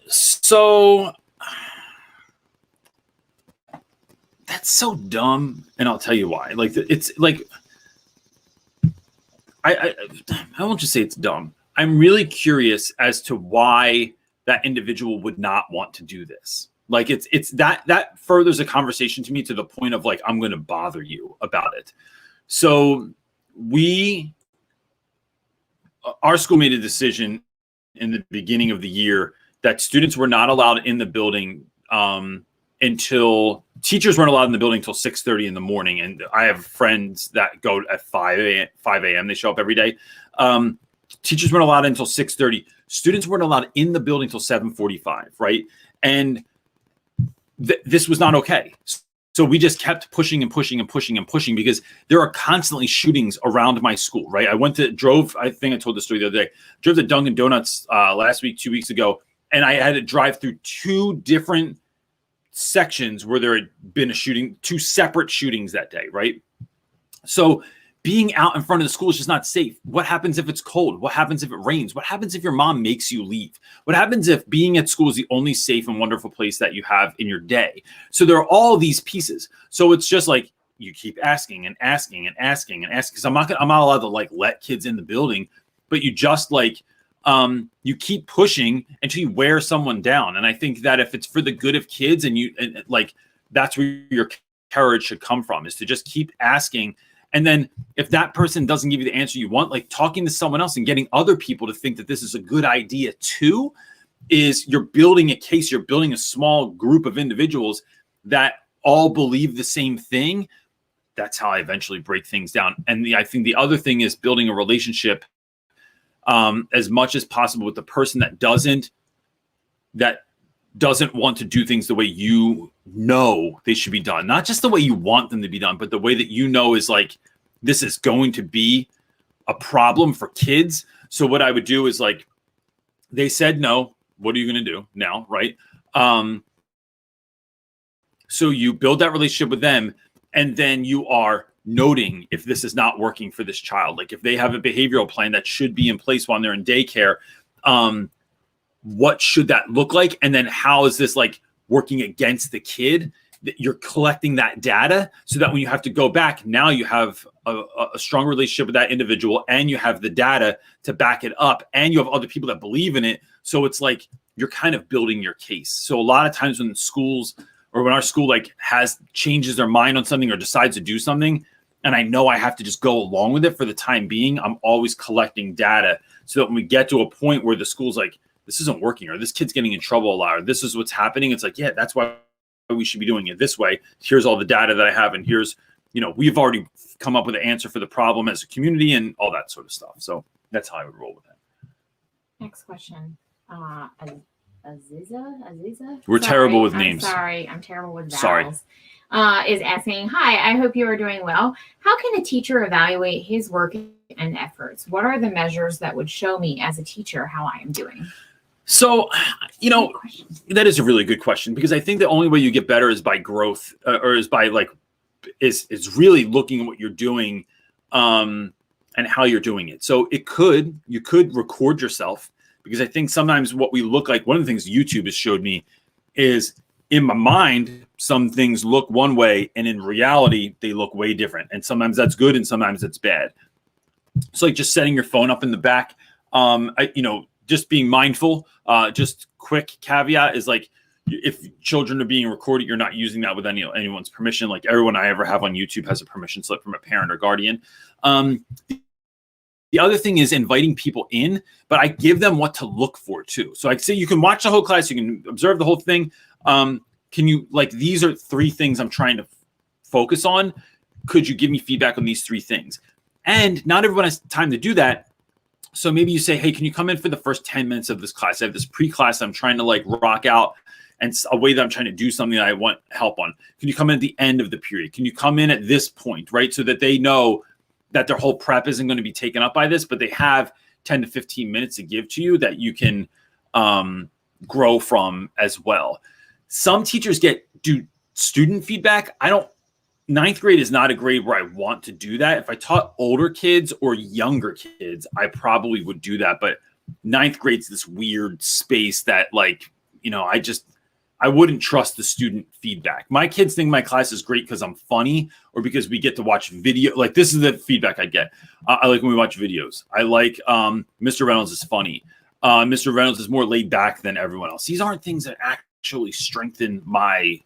So that's so dumb, and I'll tell you why. Like, it's like, I won't just say it's dumb. I'm really curious as to why that individual would not want to do this. Like, it's that furthers a conversation to me to the point of, like, I'm going to bother you about it. So our school made a decision in the beginning of the year that students were not allowed in the building until teachers weren't allowed in the building until 6:30 in the morning. And I have friends that go at 5 a.m. They show up every day. Teachers weren't allowed until 6:30. Students weren't allowed in the building until 7:45, right? And this was not okay. So we just kept pushing and pushing and pushing and pushing because there are constantly shootings around my school, right? I think I told the story the other day, drove to Dunkin' Donuts last week, 2 weeks ago, and I had to drive through two different sections where there had been a shooting, two separate shootings that day, right? So being out in front of the school is just not safe. What happens if it's cold? What happens if it rains? What happens if your mom makes you leave? What happens if being at school is the only safe and wonderful place that you have in your day? So there are all these pieces. So it's just like you keep asking and asking and asking and asking, because I'm not allowed to like let kids in the building, but you just like you keep pushing until you wear someone down. And I think that if it's for the good of kids and like that's where your courage should come from, is to just keep asking. And then if that person doesn't give you the answer you want, like talking to someone else and getting other people to think that this is a good idea too, is you're building a case, you're building a small group of individuals that all believe the same thing. That's how I eventually break things down. And I think the other thing is building a relationship as much as possible with the person that doesn't want to do things the way you know they should be done. Not just the way you want them to be done, but the way that you know is like, this is going to be a problem for kids. So what I would do is like, they said no, what are you going to do now, right? So you build that relationship with them, and then you are noting if this is not working for this child. Like if they have a behavioral plan that should be in place while they're in daycare, what should that look like? And then how is this like working against the kid? That you're collecting that data so that when you have to go back, now you have a strong relationship with that individual, and you have the data to back it up, and you have other people that believe in it. So it's like you're kind of building your case. So a lot of times when schools, or when our school like changes their mind on something or decides to do something, and I know I have to just go along with it for the time being, I'm always collecting data so that when we get to a point where the school's like, this isn't working, or this kid's getting in trouble a lot, or this is what's happening, it's like, yeah, that's why we should be doing it this way. Here's all the data that I have, and here's, we've already come up with an answer for the problem as a community and all that sort of stuff. So that's how I would roll with that. Next question. Aziza? We're terrible with names. I'm terrible with vowels. Is asking, hi, I hope you are doing well. How can a teacher evaluate his work and efforts? What are the measures that would show me as a teacher how I am doing? So, that is a really good question, because I think the only way you get better is by growth, or is by is really looking at what you're doing and how you're doing it. So you could record yourself, because I think sometimes what we look like, one of the things YouTube has showed me is, in my mind, some things look one way and in reality they look way different. And sometimes that's good and sometimes it's bad. So like just setting your phone up in the back, just being mindful. Just quick caveat is like, if children are being recorded, you're not using that with anyone's permission. Like everyone I ever have on YouTube has a permission slip from a parent or guardian. The other thing is inviting people in, but I give them what to look for too. So I say you can watch the whole class, you can observe the whole thing. Can you, these are 3 things I'm trying to focus on. Could you give me feedback on these 3 things? And not everyone has time to do that. So maybe you say, hey, can you come in for the first 10 minutes of this class? I have this pre-class I'm trying to rock out, and a way that I'm trying to do something that I want help on. Can you come in at the end of the period? Can you come in at this point, right? So that they know that their whole prep isn't going to be taken up by this, but they have 10 to 15 minutes to give to you that you can grow from as well. Some teachers do student feedback. 9th grade is not a grade where I want to do that. If I taught older kids or younger kids, I probably would do that. But 9th grade's this weird space that I wouldn't trust the student feedback. My kids think my class is great because I'm funny, or because we get to watch video. Like, this is the feedback I get. I like when we watch videos. I like Mr. Reynolds is funny. Mr. Reynolds is more laid back than everyone else. These aren't things that actually strengthen my,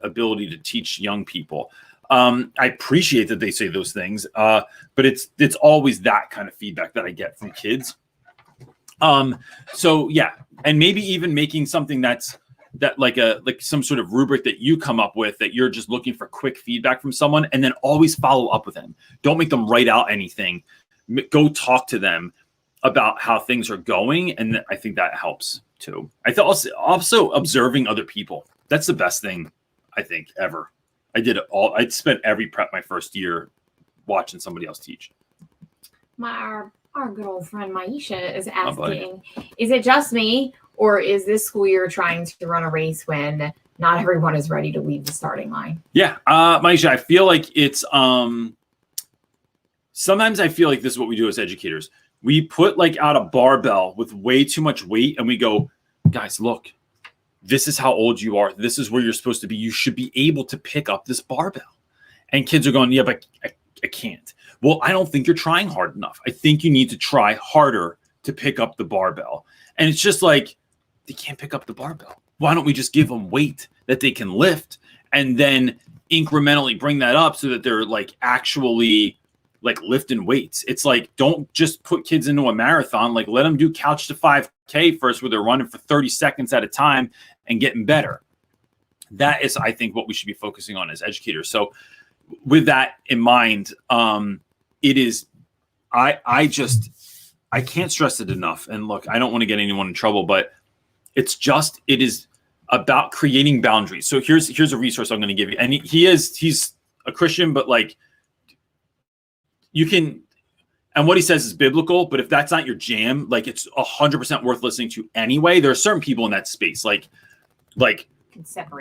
ability to teach young people. I appreciate that they say those things, but it's always that kind of feedback that I get from kids. So yeah, and maybe even making something that like some sort of rubric that you come up with, that you're just looking for quick feedback from someone, and then always follow up with them. Don't make them write out anything. Go talk to them about how things are going, and I think that helps too. I thought also observing other people. That's the best thing I think ever. I did it all. I spent every prep my first year watching somebody else teach. Our good old friend Maisha is asking, is it just me, or is this school year trying to run a race when not everyone is ready to leave the starting line? Yeah, Maisha, I feel like it's sometimes I feel like this is what we do as educators. We put like out a barbell with way too much weight, and we go, guys, look, this is how old you are. This is where you're supposed to be. You should be able to pick up this barbell. And kids are going, yeah, but I can't. Well, I don't think you're trying hard enough. I think you need to try harder to pick up the barbell. And it's just like, they can't pick up the barbell. Why don't we just give them weight that they can lift, and then incrementally bring that up so that they're like actually like lifting weights? It's like, don't just put kids into a marathon. Like, let them do couch to 5K first, where they're running for 30 seconds at a time and getting better. That is, I think, what we should be focusing on as educators. So with that in mind, it is, I can't stress it enough. And look, I don't want to get anyone in trouble, but it is about creating boundaries. So here's a resource I'm going to give you. And he's a Christian, but like, you can, and what he says is biblical, but if that's not your jam, like, it's 100% worth listening to anyway. There are certain people in that space, like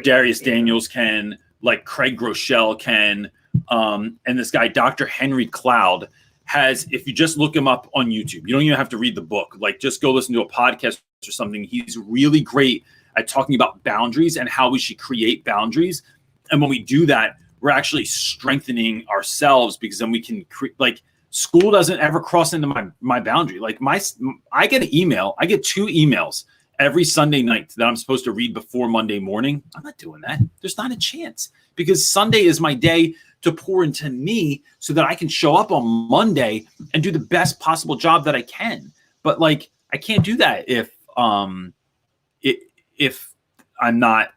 Darius Daniels can, like Craig Groeschel can, and this guy, Dr. Henry Cloud, has, if you just look him up on YouTube, you don't even have to read the book. Like, just go listen to a podcast or something. He's really great at talking about boundaries and how we should create boundaries. And when we do that, we're actually strengthening ourselves, because then we can like, school doesn't ever cross into my boundary. Like, I get an email. I get 2 emails every Sunday night that I'm supposed to read before Monday morning. I'm not doing that. There's not a chance, because Sunday is my day to pour into me so that I can show up on Monday and do the best possible job that I can. But like, I can't do that if I'm not,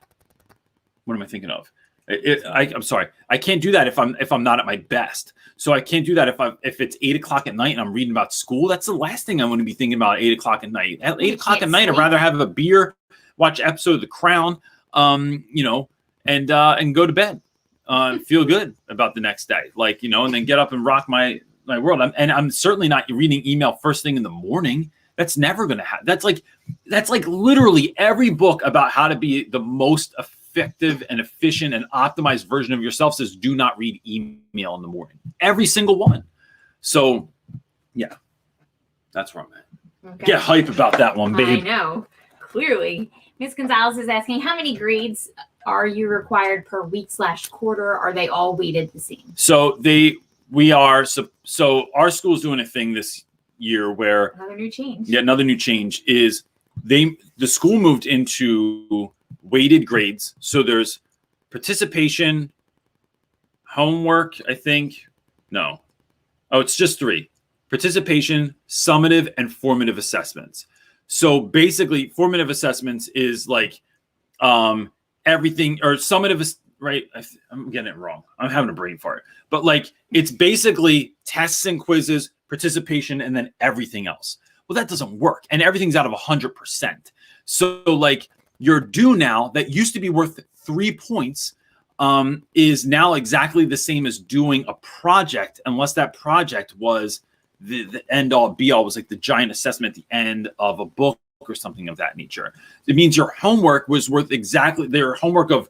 what am I thinking of? I'm sorry. I can't do that if I'm not at my best. So I can't do that if it's 8 o'clock at night and I'm reading about school. That's the last thing I want to be thinking about at 8 o'clock at night. At 8 o'clock at night, I'd rather have a beer, watch an episode of The Crown, and go to bed. Feel good about the next day, and then get up and rock my world. I'm certainly not reading email first thing in the morning. That's never going to happen. That's like literally every book about how to be the most effective and efficient and optimized version of yourself says, do not read email in the morning. Every single one. So yeah, that's where I'm at. Okay. Get hype about that one, babe. I know. Clearly. Ms. Gonzalez is asking, how many grades are you required per week/quarter? Are they all weighted the same? So our school's doing a thing this year where another new change is the school moved into weighted grades. So there's participation, homework, I think. No. Oh, it's just 3. Participation, summative, and formative assessments. So basically, formative assessments is like everything, or summative is, right? I'm getting it wrong. I'm having a brain fart. But like, it's basically tests and quizzes, participation, and then everything else. Well, that doesn't work. And everything's out of 100%. So like, your due now that used to be worth 3 points is now exactly the same as doing a project, unless that project was the end all be all, was like the giant assessment at the end of a book or something of that nature. It means your homework was worth exactly their homework of,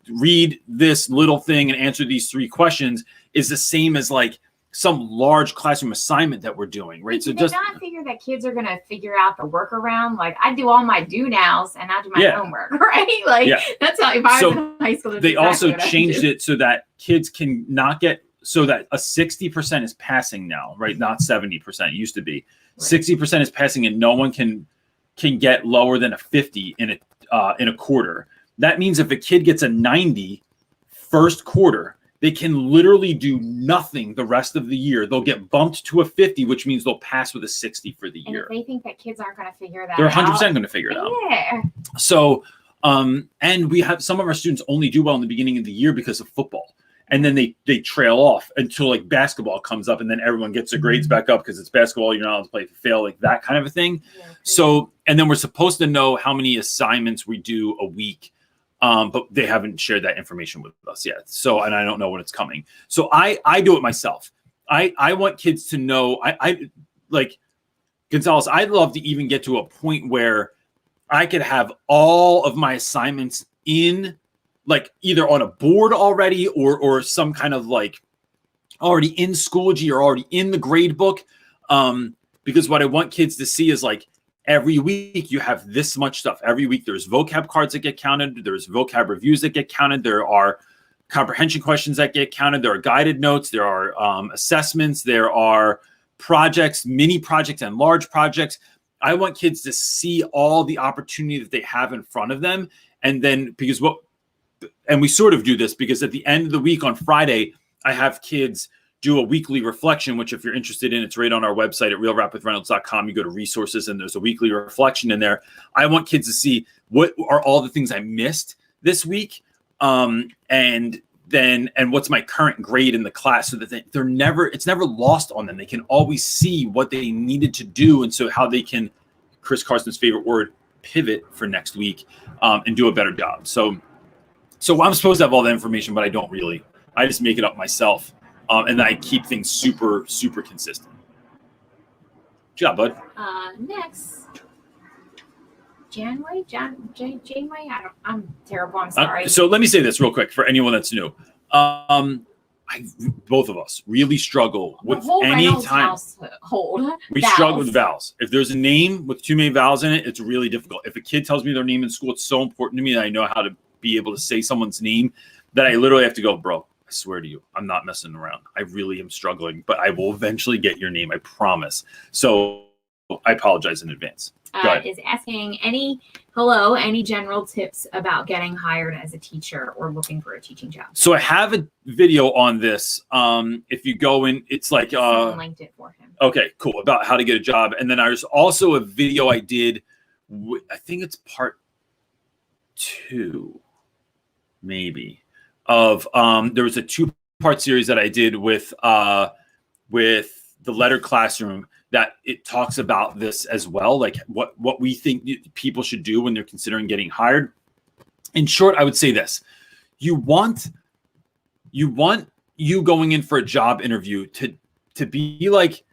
read this little thing and answer these 3 questions is the same as like some large classroom assignment that we're doing, right? So just not figure that kids are going to figure out the workaround. Like, I do all my do nows and I do my homework, right? Like, that's how, if I was in high school, they also changed it so that kids can not get, so that a 60% is passing now, right? Not 70%. It used to be 60% is passing, and no one can get lower than a 50 in a quarter. That means if a kid gets a 90, first quarter, they can literally do nothing the rest of the year. They'll get bumped to a 50, which means they'll pass with a 60 for the year. And if they think that kids aren't going to figure that out, they're 100% going to figure it out. Yeah. So, and we have some of our students only do well in the beginning of the year because of football. And then they trail off until like basketball comes up, and then everyone gets their grades back up because it's basketball. You're not allowed to play if you fail, like that kind of a thing. Yeah, so, and then we're supposed to know how many assignments we do a week. But they haven't shared that information with us yet. So, and I don't know when it's coming. So I do it myself. I want kids to know, I like Gonzalez, I'd love to even get to a point where I could have all of my assignments in like either on a board already or some kind of like already in Schoology or already in the grade book. Because what I want kids to see is like, every week you have this much stuff. Every week there's vocab cards that get counted. There's vocab reviews that get counted. There are comprehension questions that get counted. There are guided notes. There are assessments. There are projects, mini projects and large projects. I want kids to see all the opportunity that they have in front of them. And then and we sort of do this because at the end of the week on Friday, I have kids do a weekly reflection, which if you're interested in, it's right on our website at realrapwithreynolds.com. You go to resources and there's a weekly reflection in there. I want kids to see what are all the things I missed this week. And what's my current grade in the class so that it's never lost on them. They can always see what they needed to do. And so how they can, Chris Carson's favorite word, pivot for next week and do a better job. So I'm supposed to have all the information, but I don't really. I just make it up myself. And I keep things super, super consistent. Good job, bud. Next. Janeway? Janeway? I'm terrible. I'm sorry. So let me say this real quick for anyone that's new. Both of us really struggle with any time. We struggle with vowels. If there's a name with too many vowels in it, it's really difficult. If a kid tells me their name in school, it's so important to me that I know how to be able to say someone's name that I literally have to go, bro, I swear to you, I'm not messing around. I really am struggling, but I will eventually get your name. I promise. So I apologize in advance. Is asking any general tips about getting hired as a teacher or looking for a teaching job? So I have a video on this. If you go in, it's like someone linked it for him. Okay, cool. About how to get a job. And then there's also a video I did. I think it's part 2, maybe. Of there was a 2-part series that I did with the Letter Classroom that it talks about this as well, like what we think people should do when they're considering getting hired. In short, I would say this: you want you going in for a job interview to be like,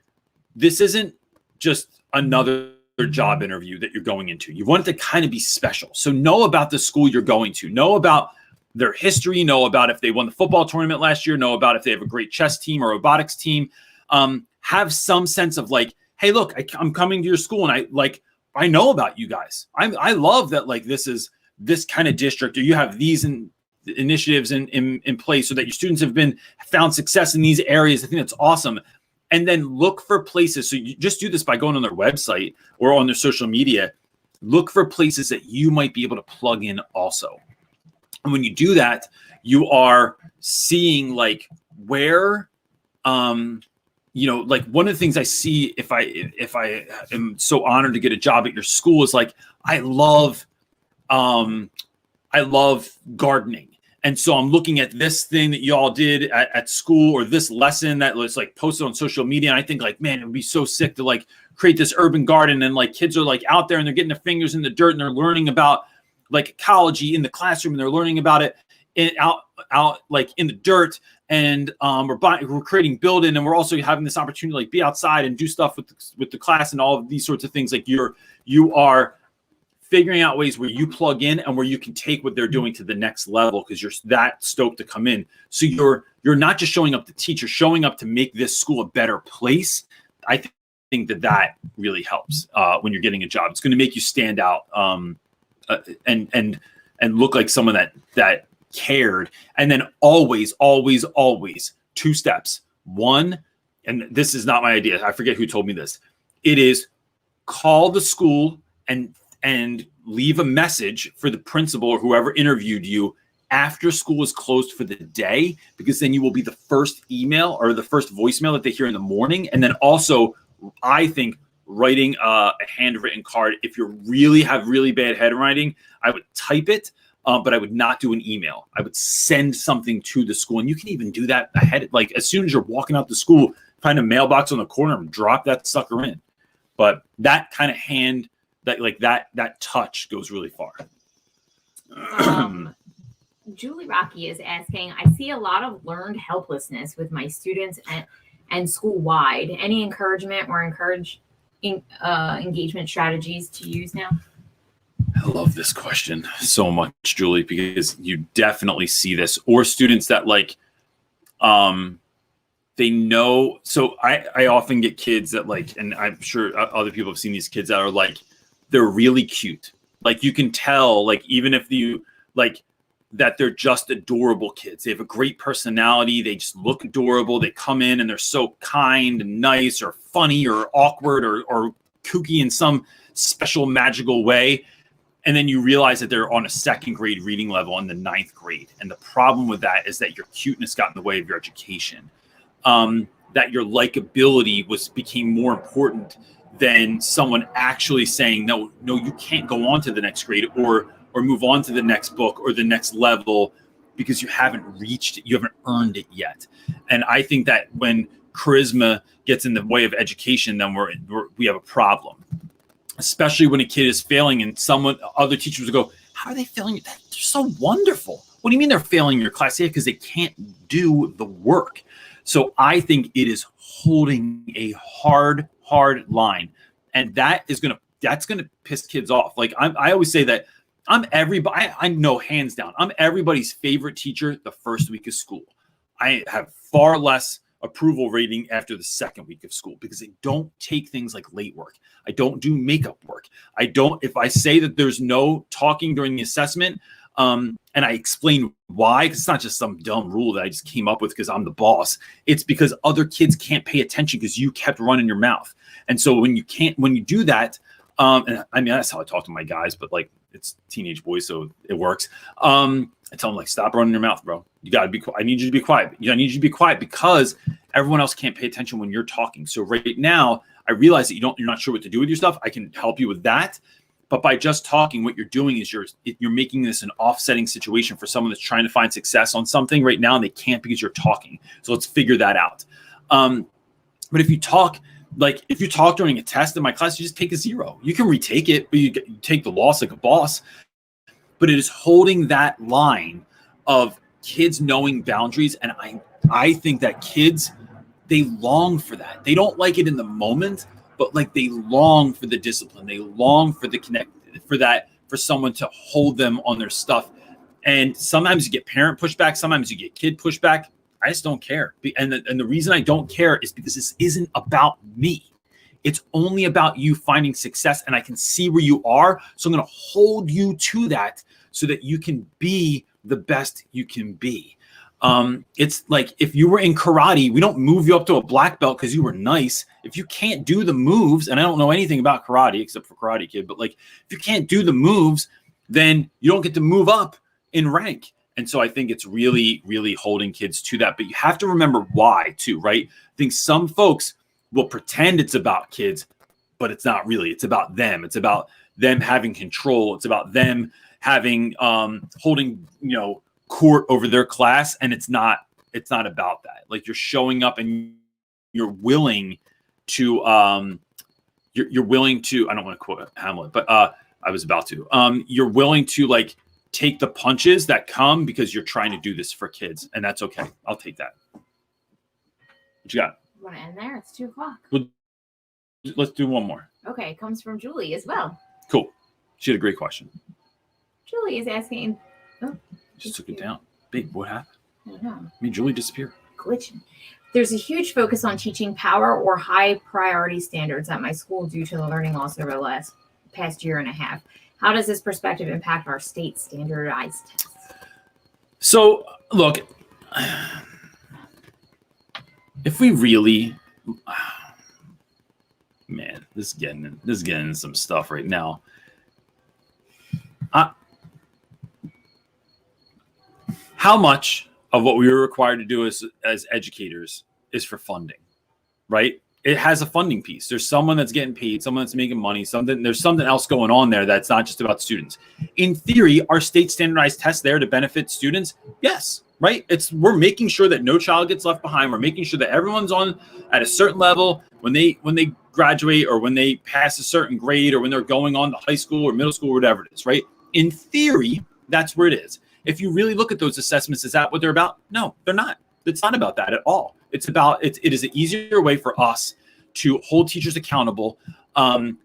this isn't just another job interview that you're going into. You want it to kind of be special. So know about the school you're going to. Know about their history, know about if they won the football tournament last year, know about if they have a great chess team or robotics team. Have some sense of like, hey, look, I'm coming to your school and I know about you guys. I love that like this is this kind of district, or you have these initiatives in place so that your students have found success in these areas. I think that's awesome. And then look for places. So you just do this by going on their website or on their social media. Look for places that you might be able to plug in also. And when you do that, you are seeing like where, like one of the things I see if I am so honored to get a job at your school is like, I love gardening. And so I'm looking at this thing that y'all did at school, or this lesson that was like posted on social media. And I think like, man, it would be so sick to like create this urban garden. And like kids are like out there and they're getting their fingers in the dirt and they're learning about like ecology in the classroom, and they're learning about it out like in the dirt. And we're creating building, and we're also having this opportunity to like be outside and do stuff with the class and all of these sorts of things. Like you are figuring out ways where you plug in and where you can take what they're doing to the next level because you're that stoked to come in. So you're not just showing up to teach, you're showing up to make this school a better place. I think that really helps when you're getting a job. It's going to make you stand out and look like someone that cared. And then always 2 steps. 1, and this is not my idea, I forget who told me this. It is call the school and leave a message for the principal or whoever interviewed you after school is closed for the day, because then you will be the first email or the first voicemail that they hear in the morning. And then also, I think writing a handwritten card, if you really have really bad handwriting, I would type it, but I would not do an email. I would send something to the school. And you can even do that ahead. Like as soon as you're walking out to school, find a mailbox on the corner and drop that sucker in. But that kind of hand, that touch goes really far. Julie Rocky is asking, I see a lot of learned helplessness with my students and school-wide. Any encouragement or engagement strategies to use now? I love this question so much, Julie, because you definitely see this. Or students that they know. So I often get kids that and I'm sure other people have seen these kids that are they're really cute. Like you can tell, even if you that they're just adorable kids. They have a great personality. They just look adorable. They come in and they're so kind and nice or funny or awkward or kooky in some special magical way. And then you realize that they're on a second grade reading level in the 9th grade. And the problem with that is that your cuteness got in the way of your education. That your likability became more important than someone actually saying, no, you can't go on to the next grade or move on to the next book or the next level because you haven't reached it. You haven't earned it yet. And I think that when charisma gets in the way of education, then we have a problem, especially when a kid is failing and other teachers will go, how are they failing? They're so wonderful. What do you mean they're failing your class? Yeah, because they can't do the work. So I think it is holding a hard line. And that's going to piss kids off. I always say that I know hands down, I'm everybody's favorite teacher the first week of school. I have far less approval rating after the second week of school because I don't take things like late work. I don't do makeup work. If I say that there's no talking during the assessment, and I explain why, because it's not just some dumb rule that I just came up with because I'm the boss. It's because other kids can't pay attention because you kept running your mouth. And so when you do that, and I mean, that's how I talk to my guys, but it's teenage boys, so it works. I tell them stop running your mouth, bro. You got to be quiet. I need you to be quiet. I need you to be quiet because everyone else can't pay attention when you're talking. So right now, I realize that you're not sure what to do with your stuff. I can help you with that. But by just talking, what you're doing is you're making this an offsetting situation for someone that's trying to find success on something right now, and they can't because you're talking. So let's figure that out. But if you talk during a test in my class, you just take a 0. You can retake it, but you take the loss like a boss. But it is holding that line of kids knowing boundaries. And I think that kids, they long for that. They don't like it in the moment, but they long for the discipline. They long for the for someone to hold them on their stuff. And sometimes you get parent pushback. Sometimes you get kid pushback. I just don't care. And the reason I don't care is because this isn't about me. It's only about you finding success, and I can see where you are. So I'm going to hold you to that so that you can be the best you can be. It's like if you were in karate, we don't move you up to a black belt because you were nice. If you can't do the moves, and I don't know anything about karate except for Karate Kid, but if you can't do the moves, then you don't get to move up in rank. And so I think it's really, really holding kids to that. But you have to remember why too, right? I think some folks will pretend it's about kids, but it's not really. It's about them. It's about them having control. It's about them having holding, court over their class. And it's not about that. You're showing up and you're willing to you're willing to, I don't want to quote Hamlet, but I was about to. You're willing to take the punches that come because you're trying to do this for kids, and that's okay. I'll take that. What you got? Want to end there? It's 2:00. Well, let's do one more. Okay, comes from Julie as well. Cool. She had a great question. Julie is asking. Just took it down. Babe, what happened? I don't know. Julie disappeared. Glitching. There's a huge focus on teaching power or high priority standards at my school due to the learning loss over the past year and a half. How does this perspective impact our state standardized tests? So, look, if we really, man, this is getting into some stuff right now. how much of what we were required to do as educators is for funding, right? It has a funding piece. There's someone that's getting paid, someone that's making money, there's something else going on there that's not just about students. In theory, are state standardized tests there to benefit students? Yes, right? We're making sure that no child gets left behind. We're making sure that everyone's on at a certain level when they graduate, or when they pass a certain grade, or when they're going on to high school or middle school or whatever it is, right? In theory, that's where it is. If you really look at those assessments, is that what they're about? No, they're not. It's not about that at all. It is an easier way for us to hold teachers accountable when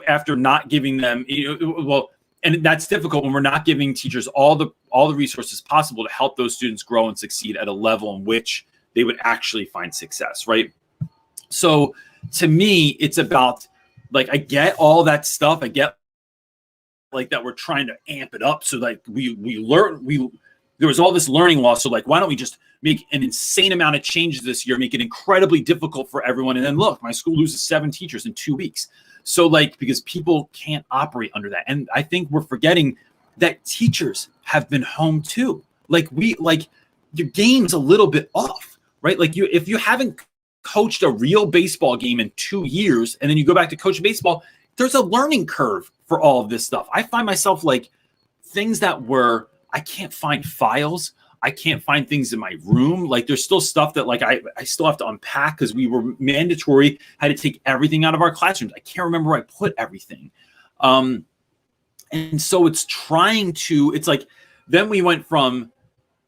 after not giving them, and that's difficult when we're not giving teachers all the resources possible to help those students grow and succeed at a level in which they would actually find success, right? So to me, it's about, like, I get all that stuff. I get like that we're trying to amp it up so like there was all this learning loss. So like, why don't we just make an insane amount of changes this year, make it incredibly difficult for everyone? And then look, my school loses 7 teachers in 2 weeks. So like, because people can't operate under that. And I think we're forgetting that teachers have been home too. Like your game's a little bit off, right? Like if you haven't coached a real baseball game in 2 years, and then you go back to coach baseball, there's a learning curve for all of this stuff. I find myself like things I can't find files. I can't find things in my room. Like there's still stuff that like I still have to unpack because we were mandatory, had to take everything out of our classrooms. I can't remember where I put everything. And so it's like, then we went from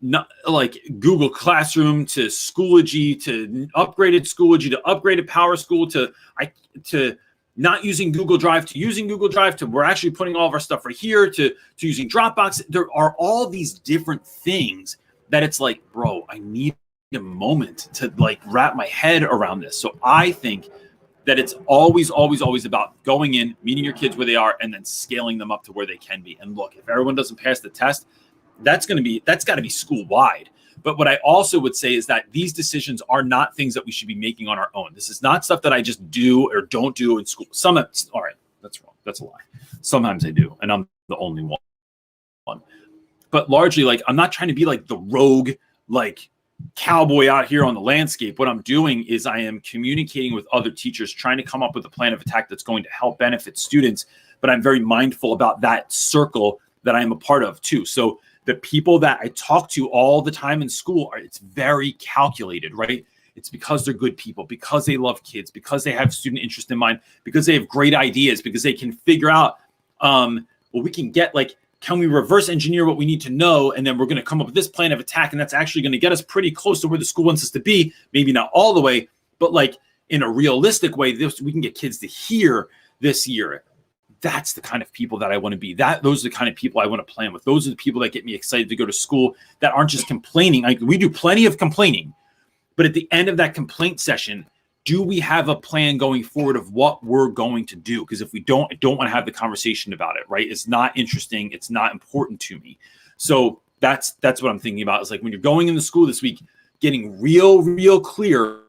not like Google Classroom to Schoology to upgraded Schoology to upgraded Power School to not using Google Drive to using Google Drive to we're actually putting all of our stuff right here to using Dropbox. There are all these different things that it's like, bro, I need a moment to like wrap my head around this. So I think that it's always, always, always about going in, meeting your kids where they are, and then scaling them up to where they can be. And look, if everyone doesn't pass the test, that's got to be school wide. But what I also would say is that these decisions are not things that we should be making on our own. This is not stuff that I just do or don't do in school. All right, that's wrong. That's a lie. Sometimes I do, and I'm the only one. But largely, like, I'm not trying to be like the rogue, like, cowboy out here on the landscape. What I'm doing is I am communicating with other teachers, trying to come up with a plan of attack that's going to help benefit students. But I'm very mindful about that circle that I am a part of too. So the people that I talk to all the time in school it's very calculated, right? It's because they're good people, because they love kids, because they have student interest in mind, because they have great ideas, because they can figure out, we can get like, can we reverse engineer what we need to know? And then we're going to come up with this plan of attack. And that's actually going to get us pretty close to where the school wants us to be. Maybe not all the way, but like in a realistic way, we can get kids to hear this year. That's the kind of people that I want to be. Those are the kind of people I want to plan with. Those are the people that get me excited to go to school, that aren't just complaining. Like, we do plenty of complaining, but at the end of that complaint session, do we have a plan going forward of what we're going to do? Because if we don't, I don't want to have the conversation about it, right? It's not interesting. It's not important to me. So that's what I'm thinking about. Is like, when you're going into school this week, getting real clear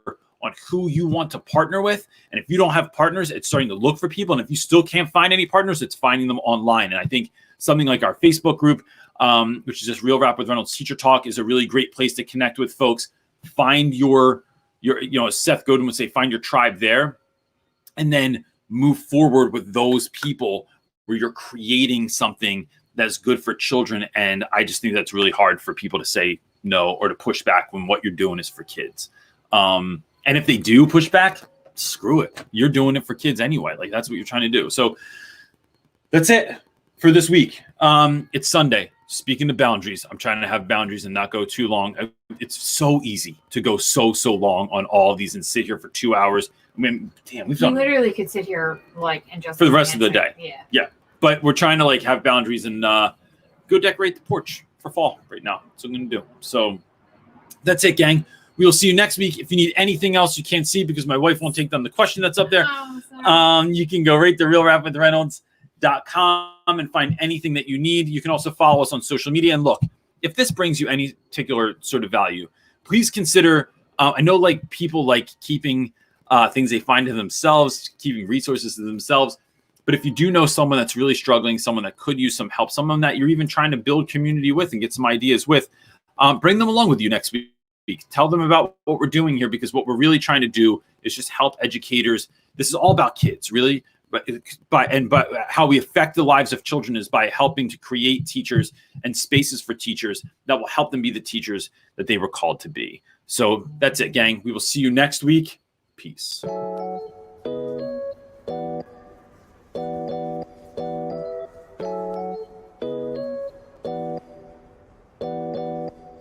on who you want to partner with. And if you don't have partners, it's starting to look for people. And if you still can't find any partners, it's finding them online. And I think something like our Facebook group, which is just Real Rap with Reynolds Teacher Talk, is a really great place to connect with folks. Find your as Seth Godin would say, find your tribe there, and then move forward with those people where you're creating something that's good for children. And I just think that's really hard for people to say no or to push back when what you're doing is for kids. And if they do push back, screw it. You're doing it for kids anyway. Like, that's what you're trying to do. So that's it for this week. It's Sunday. Speaking of boundaries, I'm trying to have boundaries and not go too long. It's so easy to go so long on all of these and sit here for 2 hours. I mean, damn, you literally could sit here like and just for the rest of the day. Yeah. But we're trying to like have boundaries and go decorate the porch for fall right now. That's what I'm going to do. So that's it, gang. We will see you next week. If you need anything else you can't see because my wife won't take down the question that's up there, you can go right to realrapwithreynolds.com and find anything that you need. You can also follow us on social media. And look, if this brings you any particular sort of value, please consider, I know like people like keeping things they find to themselves, keeping resources to themselves. But if you do know someone that's really struggling, someone that could use some help, someone that you're even trying to build community with and get some ideas with, bring them along with you next week. Tell them about what we're doing here, because what we're really trying to do is just help educators. This is all about kids, really. But how we affect the lives of children is by helping to create teachers and spaces for teachers that will help them be the teachers that they were called to be. So that's it, gang. We will see you next week. Peace.